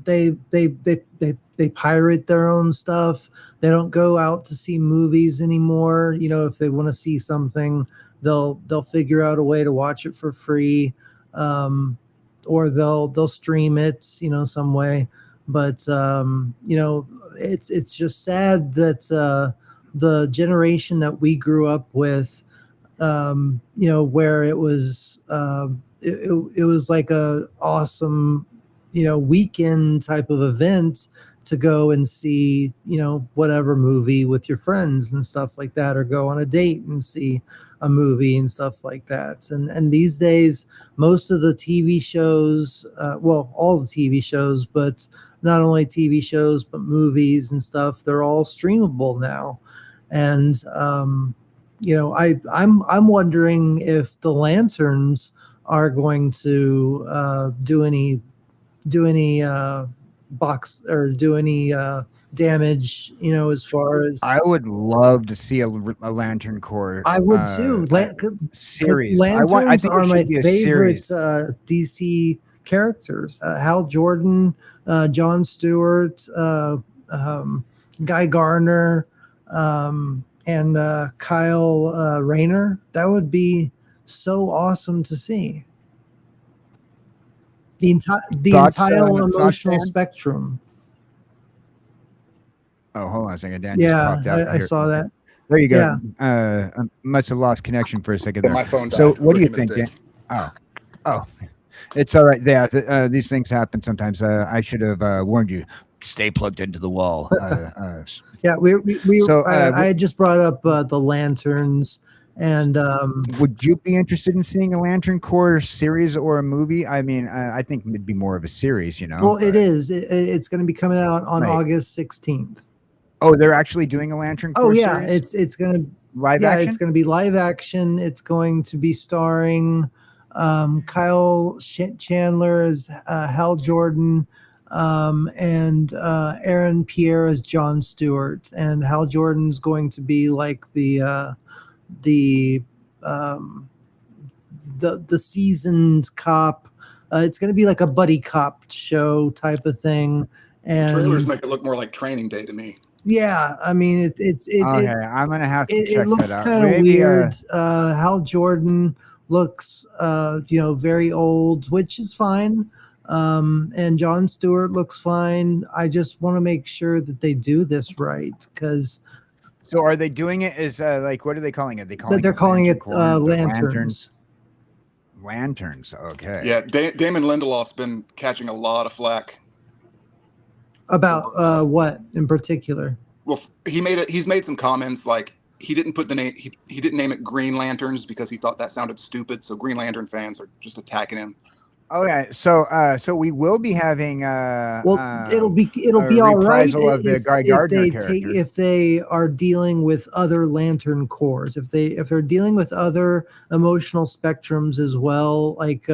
they pirate their own stuff. They don't go out to see movies anymore. You know, if they want to see something, they'll figure out a way to watch it for free, or they'll stream it, you know, some way. But you know, it's just sad that the generation that we grew up with, you know, where it was it was like a awesome, you know, weekend type of event to go and see, you know, whatever movie with your friends and stuff like that, or go on a date and see a movie and stuff like that. And these days, most of the TV shows, well, all the TV shows, but not only TV shows, but movies and stuff, they're all streamable now. And, you know, I'm wondering if the Lanterns are going to do any box or do any damage, you know, as far as I would love to see a Lantern Corps. I would too. Series. Lanterns I think are my favorite DC characters. Hal Jordan, Jon Stewart, Guy Gardner, and Kyle Rayner. That would be so awesome to see. The Thoughts, entire thoughts, emotional Dan? spectrum. Oh, hold on a second. Dan just Yeah, popped out. I saw that. There you go. Yeah. I must have lost connection for a second there. My phone died. So what do you Rookie think, Dan? mistake. Oh, it's all right. Yeah, these things happen sometimes. I should have warned you. Stay plugged into the wall. Yeah, I just brought up the lanterns, and would you be interested in seeing a Lantern Corps series or a movie? I mean, I think it'd be more of a series, well, it is. It's going to be coming out on August 16th. Oh, they're actually doing a Lantern Corps series? It's going to live action. It's going to be live action. It's going to be starring Kyle Chandler as Hal Jordan, and Aaron Pierre as John Stewart, and Hal Jordan's going to be like the seasoned cop. It's going to be like a buddy cop show type of thing. And the trailers make it look more like Training Day to me. Yeah, I mean I'm gonna have to check that out. It looks kind of weird. Hal Jordan looks very old, which is fine. And John Stewart looks fine. I just want to make sure that they do this right, because. So are they doing it as like, what are they calling it? They're calling it lanterns. Lanterns. Okay. Yeah, Damon Lindelof's been catching a lot of flack. About what in particular? Well, he's made some comments like he didn't put the name. He didn't name it Green Lanterns because he thought that sounded stupid. So Green Lantern fans are just attacking him. Okay, so we will be having it'll be all right of the Guy Gardner character. If they are dealing with other Lantern Corps, if they're dealing with other emotional spectrums as well, like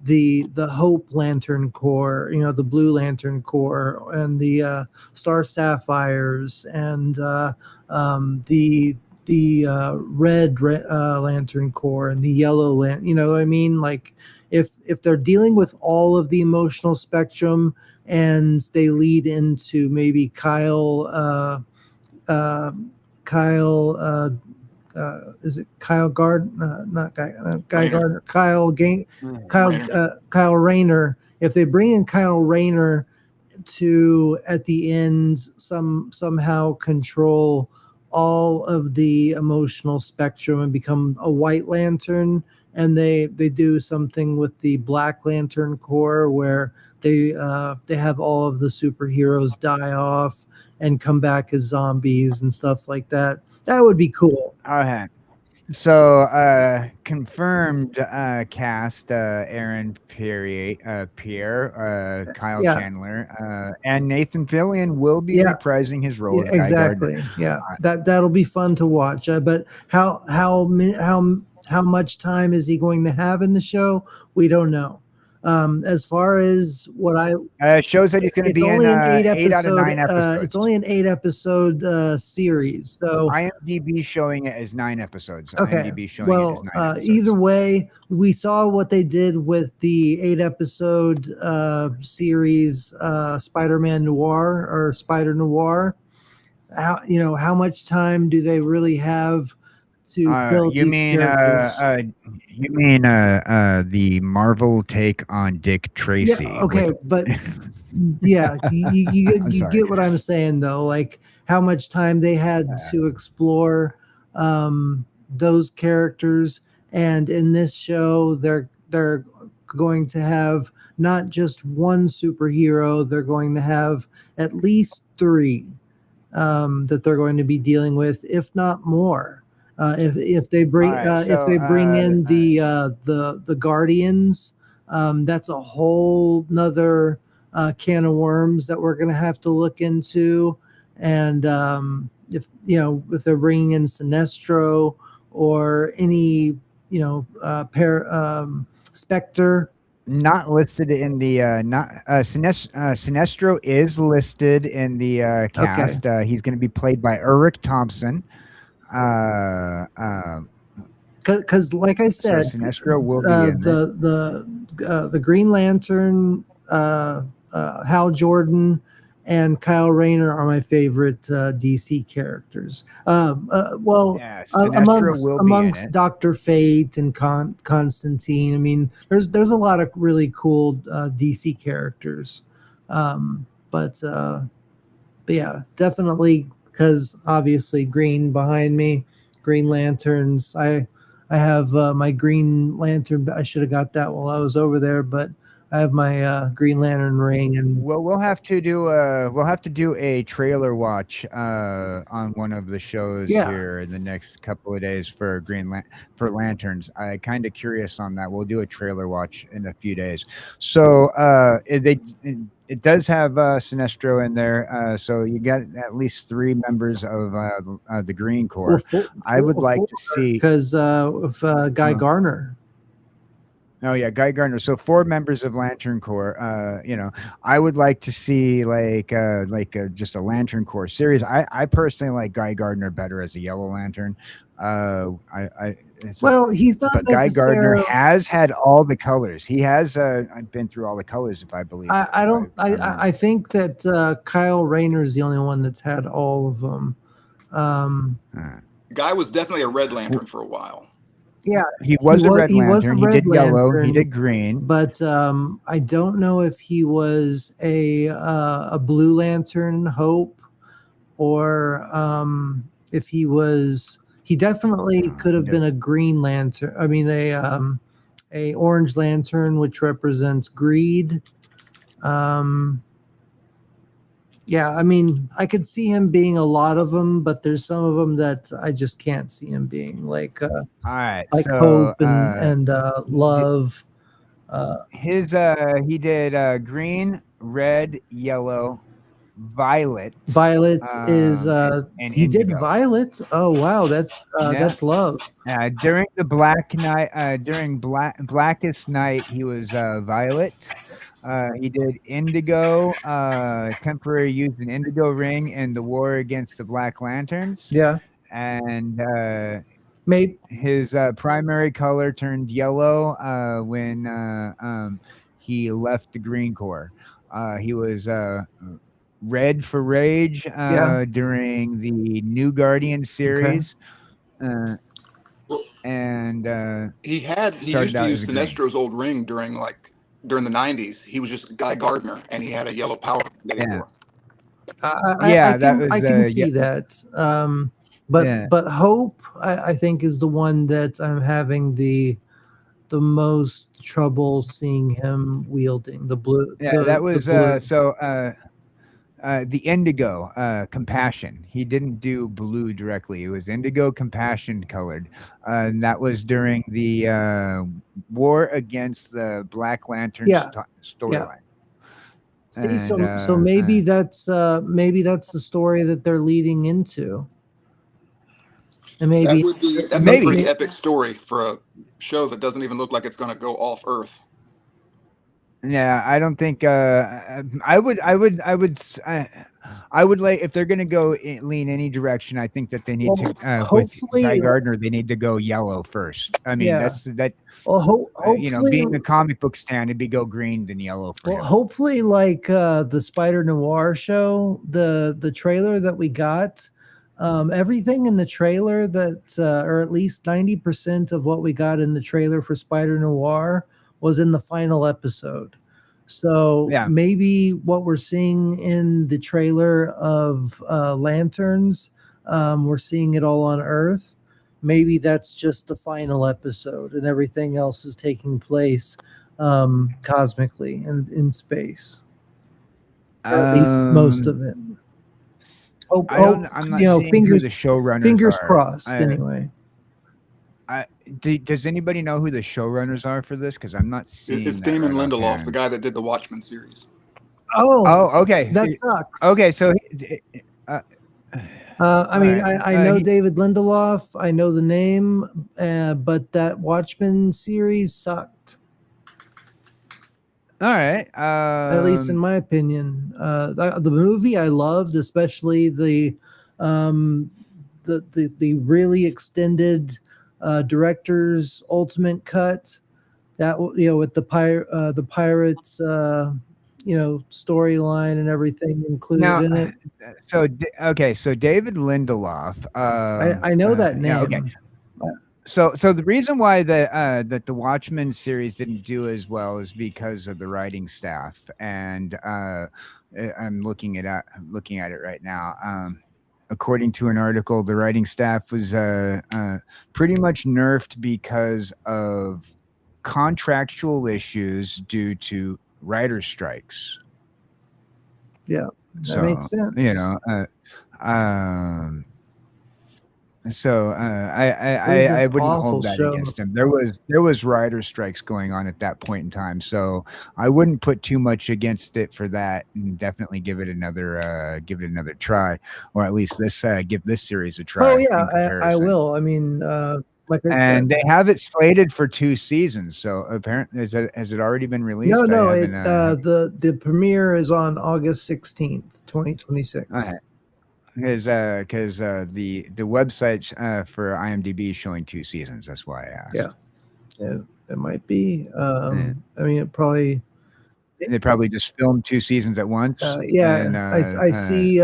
the Hope Lantern Corps, the Blue Lantern Corps, and the Star Sapphires, and the Red Lantern Corps, and the Yellow Lantern. You know what I mean? Like if they're dealing with all of the emotional spectrum, and they lead into maybe Kyle. Is it Kyle Gardner? Not Guy Gardner. Kyle Rayner. If they bring in Kyle Rayner to at the end somehow control all of the emotional spectrum and become a White Lantern, and they do something with the Black Lantern Corps where they have all of the superheroes die off and come back as zombies and stuff like that. That would be cool. Okay. So confirmed cast Aaron Pierre, Kyle Chandler, and Nathan Fillion will be reprising his role. Yeah, exactly. Yeah, that'll be fun to watch. But how much time is he going to have in the show? We don't know. As far as what it shows that he's going to be in 8 out of 9 episodes. It's only an 8-episode series. So IMDb showing it as 9 episodes. Okay. IMDb showing it as 9 episodes. Either way, we saw what they did with the 8-episode series Spider-Man Noir or Spider Noir. How much time do they really have to build these characters? You mean the Marvel take on Dick Tracy? Yeah, okay, but yeah, you get what I'm saying though. Like how much time they had to explore those characters, and in this show, they're going to have not just one superhero. They're going to have at least 3 that they're going to be dealing with, if not more. If they bring in the Guardians, that's a whole nother can of worms that we're going to have to look into. And if they're bringing in Sinestro or any Spectre. Not listed in the Sinestro is listed in the cast. Okay. He's going to be played by Ulrich Thompson. Because like I said, so Sinestro will be the Green Lantern, Hal Jordan, and Kyle Rayner are my favorite DC characters. Amongst Dr. Fate and Constantine. I mean, there's a lot of really cool DC characters. But yeah, definitely, because obviously Green behind me, Green Lanterns. I have my Green Lantern. I should have got that while I was over there, but I have my Green Lantern ring. And well, we'll have to do a trailer watch on one of the shows here in the next couple of days for for Lanterns. I kind of curious on that. We'll do a trailer watch in a few days. So it does have Sinestro in there, so you got at least 3 members of the Green Corps. I would like to see, because of Guy Gardner. Oh yeah, Guy Gardner. So 4 members of Lantern Corps. I would like to see just a Lantern Corps series. I personally like Guy Gardner better as a Yellow Lantern. He's not. But Guy Gardner has had all the colors. He has been through all the colors, if I believe. I think that Kyle Rayner is the only one that's had all of them. Guy was definitely a Red Lantern for a while. Yeah, he was a Red Lantern. He did yellow. He did green. But I don't know if he was a Blue Lantern, Hope, or if he was. He definitely could have been a Green Lantern. I mean, a Orange Lantern, which represents greed. Yeah, I mean, I could see him being a lot of them, but there's some of them that I just can't see him being, like all right, like Hope and Love. He did green, red, yellow, violet. Violet is he indigo. did Violet. Oh wow, that's Love. During the Black Night, during Blackest Night, he was Violet. He did indigo, temporary use an indigo ring in the war against the Black Lanterns. Yeah. And maybe his primary color turned yellow when he left the Green Corps. He was red for Rage during the New Guardian series. Okay. And he used to use Sinestro's old ring during the 90s. He was just Guy Gardner, and he had a yellow power that he wore. I can see that. But Hope, I think, is the one that I'm having the most trouble seeing him wielding the blue. That was the indigo compassion. He didn't do blue directly. It was indigo compassion colored, and that was during the war against the Black Lantern storyline. See, so maybe that's the story that they're leading into, and maybe that's a pretty epic story for a show that doesn't even look like it's going to go off Earth. Yeah, I don't think I would like, if they're going to go lean any direction, I think that they need to hopefully with Guy Gardner, they need to go yellow first. I mean, hopefully, being a comic book stand, it'd be go green than yellow. Hopefully, like the Spider Noir show, the trailer that we got, everything in the trailer that or at least 90% of what we got in the trailer for Spider Noir was in the final episode. So maybe what we're seeing in the trailer of Lanterns, we're seeing it all on Earth. Maybe that's just the final episode and everything else is taking place cosmically and in space. Or at least most of it. I'm not seeing who the showrunners fingers are. Crossed, anyway. Does anybody know who the showrunners are for this? Because I'm not seeing. It's Damon Lindelof, the guy that did the Watchmen series. Oh, okay. That sucks. Okay, so. I know David Lindelof. I know the name, but that Watchmen series sucked. All right. At least in my opinion, the movie I loved, especially the really extended director's ultimate cut, that with the pirates storyline and everything included Now, in it. so David Lindelof. I know that name. Yeah, okay. So the reason why that the Watchmen series didn't do as well is because of the writing staff, and I'm looking at it right now. According to an article, the writing staff was pretty much nerfed because of contractual issues due to writer strikes. Yeah, that makes sense. So I wouldn't hold that against him. There was writer strikes going on at that point in time, so I wouldn't put too much against it for that, and definitely give it another try, or at least give this series a try. Oh yeah, I will. I mean, like I said, they have it slated for 2 seasons. So apparently, has it already been released? No. The premiere is on August 16th, 2026. Okay. Because the website for IMDb is showing 2 seasons. That's why I asked. Yeah, it might be. I mean, they probably just filmed 2 seasons at once. I see.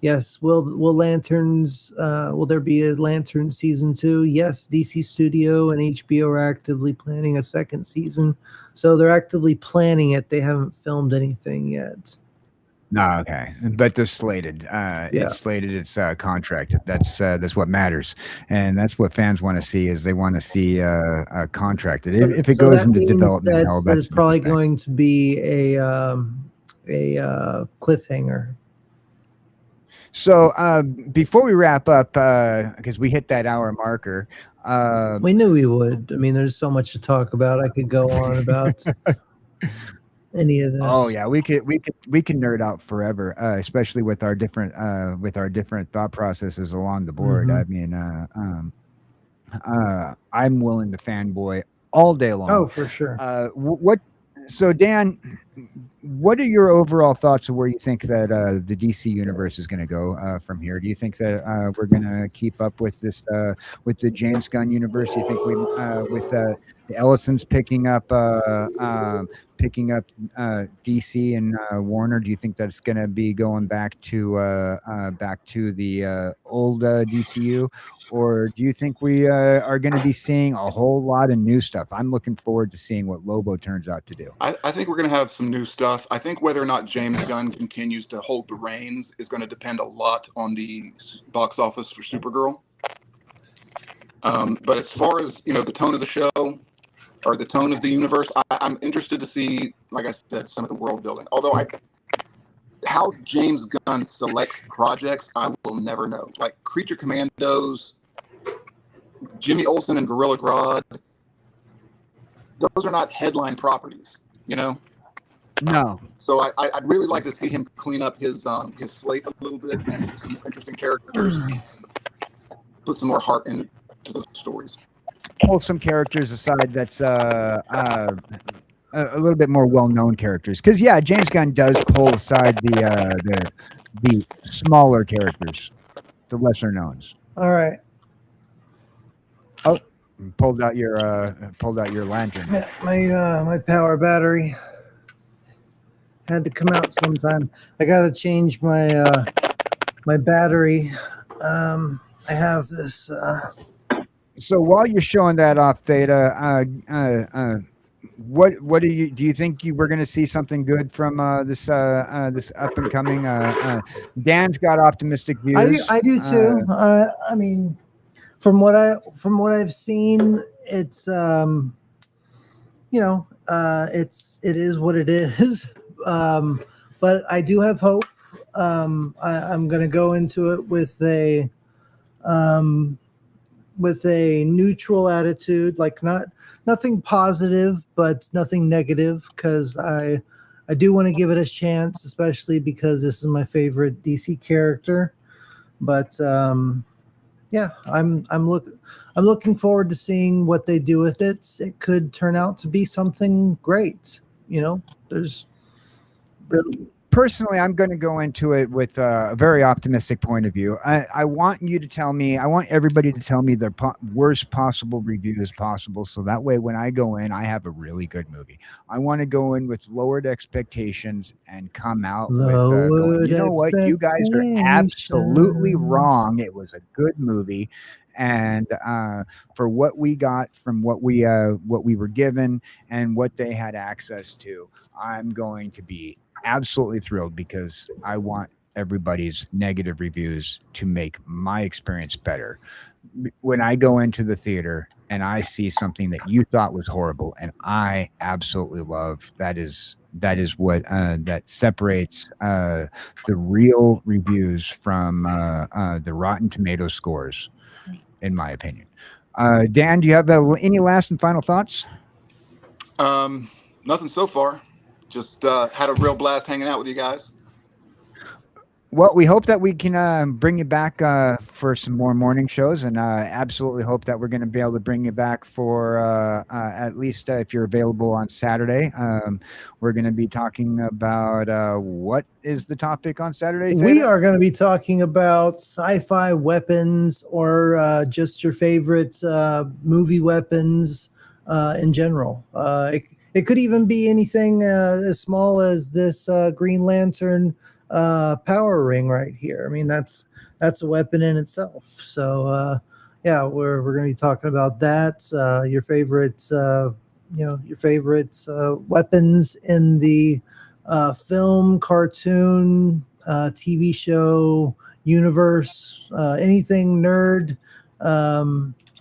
Yes, will Lanterns? Will there be a Lantern season 2? Yes, DC Studio and HBO are actively planning a second season, so they're actively planning it. They haven't filmed anything yet. No, okay, but they're slated. It's slated. It's contract. That's what matters, and that's what fans want to see. Is they want to see a contracted. If it goes into development, that's probably going to be a cliffhanger. So before we wrap up, because we hit that hour marker, we knew we would. I mean, there's so much to talk about. I could go on about. Any of this. Oh yeah, we can nerd out forever, especially with our different thought processes along the board. Mm-hmm. I mean, I'm willing to fanboy all day long. Oh, for sure. So Dan, what are your overall thoughts of where you think that the DC universe is going to go from here? Do you think that we're going to keep up with this with the James Gunn universe? Do you think we with the Ellisons picking up DC and Warner? Do you think that's going to be going back to the old DCU, or do you think we are going to be seeing a whole lot of new stuff? I'm looking forward to seeing what Lobo turns out to do. I think we're going to have some new stuff. I think whether or not James Gunn continues to hold the reins is going to depend a lot on the box office for Supergirl. But as far as the tone of the show or the tone of the universe, I'm interested to see, like I said, some of the world building. Although how James Gunn selects projects, I will never know. Like Creature Commandos, Jimmy Olsen and Gorilla Grodd, those are not headline properties, No. So I'd really like to see him clean up his slate a little bit and some interesting characters, put some more heart into those stories. Pull some characters aside that's a little bit more well-known characters, because James Gunn does pull aside the smaller characters, the lesser knowns. All right. Oh, pulled out your lantern. My power battery had to come out sometime. I gotta change my my battery. I have this. So while you're showing that off, Theta, what do you think we're going to see something good from this up and coming? Dan's got optimistic views. I do too. I mean, from what I've seen, it's it is what it is. But I do have hope. I'm going to go into it with a neutral attitude, like nothing positive, but nothing negative, because I do want to give it a chance, especially because this is my favorite DC character. But I'm looking forward to seeing what they do with it. It could turn out to be something great. There's personally, I'm going to go into it with a very optimistic point of view. I want you to tell me, I want everybody to tell me their worst possible review as possible. So that way, when I go in, I have a really good movie. I want to go in with lowered expectations and come out with, going, you know what, you guys are absolutely wrong. It was a good movie. And for what we got from what we were given and what they had access to, I'm going to be absolutely thrilled because I want everybody's negative reviews to make my experience better. When I go into the theater and I see something that you thought was horrible and I absolutely love, that is what that separates the real reviews from the Rotten Tomato scores, in my opinion. Dan, do you have any last and final thoughts? Nothing so far. Just had a real blast hanging out with you guys. Well, we hope that we can bring you back for some more morning shows, and absolutely hope that we're going to be able to bring you back for at least if you're available on Saturday. We're going to be talking about what is the topic on Saturday? Theta? We are going to be talking about sci-fi weapons or just your favorite movie weapons in general. It could even be anything as small as this Green Lantern power ring right here. I mean, that's a weapon in itself. So yeah, we're going to be talking about that. Your favorite, your favorite weapons in the film, cartoon, TV show universe, anything nerd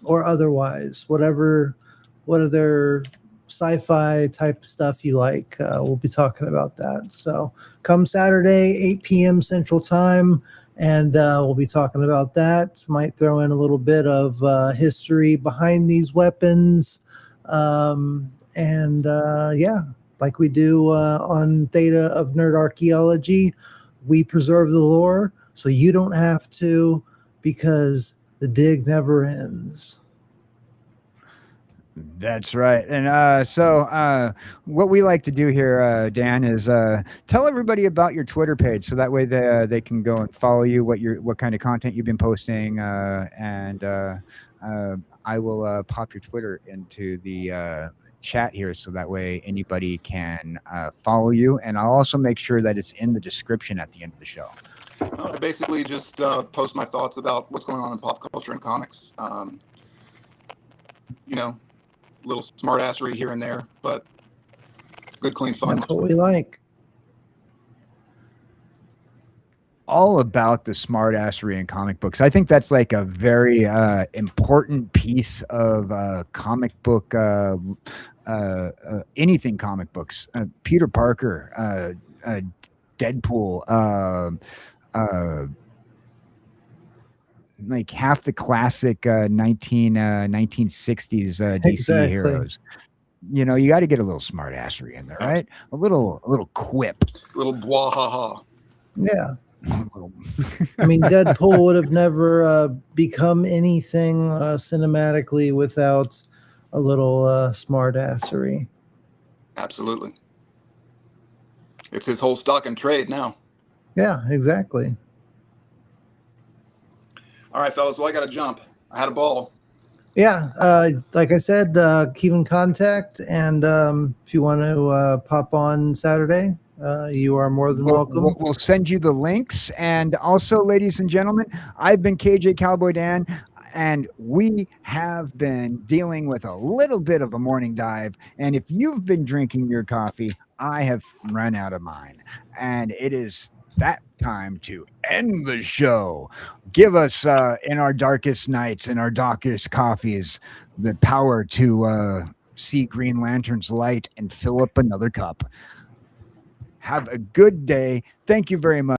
or otherwise, whatever other sci-fi type stuff you like. We'll be talking about that. So come Saturday, 8 p.m. Central Time, and we'll be talking about that. Might throw in a little bit of history behind these weapons. Yeah, like we do on Theta of Nerd Archaeology, we preserve the lore so you don't have to, because the dig never ends. That's right. And so what we like to do here, Dan, is tell everybody about your Twitter page, so that way they can go and follow you, what kind of content you've been posting, and I will pop your Twitter into the chat here, so that way anybody can follow you, and I'll also make sure that it's in the description at the end of the show. I basically just post my thoughts about what's going on in pop culture and comics. Little smartassery here and there, but good, clean fun. That's what we like. All about the smartassery in comic books. I think that's like a very important piece of comic book, anything comic books. Peter Parker, Deadpool, like half the classic 1960s DC Exactly. heroes. You got to get a little smartassery in there, right? A little quip, a little bwahaha. Yeah. I mean, Deadpool would have never become anything cinematically without a little smartassery. Absolutely. It's his whole stock and trade now. Yeah, exactly. All right, fellas. Well, I got to jump. I had a ball. Yeah, like I said, keep in contact, and if you want to pop on Saturday, you are more than welcome. We'll send you the links. And also, ladies and gentlemen, I've been KJ Cowboy Dan, and we have been dealing with a little bit of a morning dive. And if you've been drinking your coffee, I have run out of mine. And it is that time to end the show. Give us, in our darkest nights, in our darkest coffees, the power to see Green Lantern's light and fill up another cup. Have a good day. Thank you very much.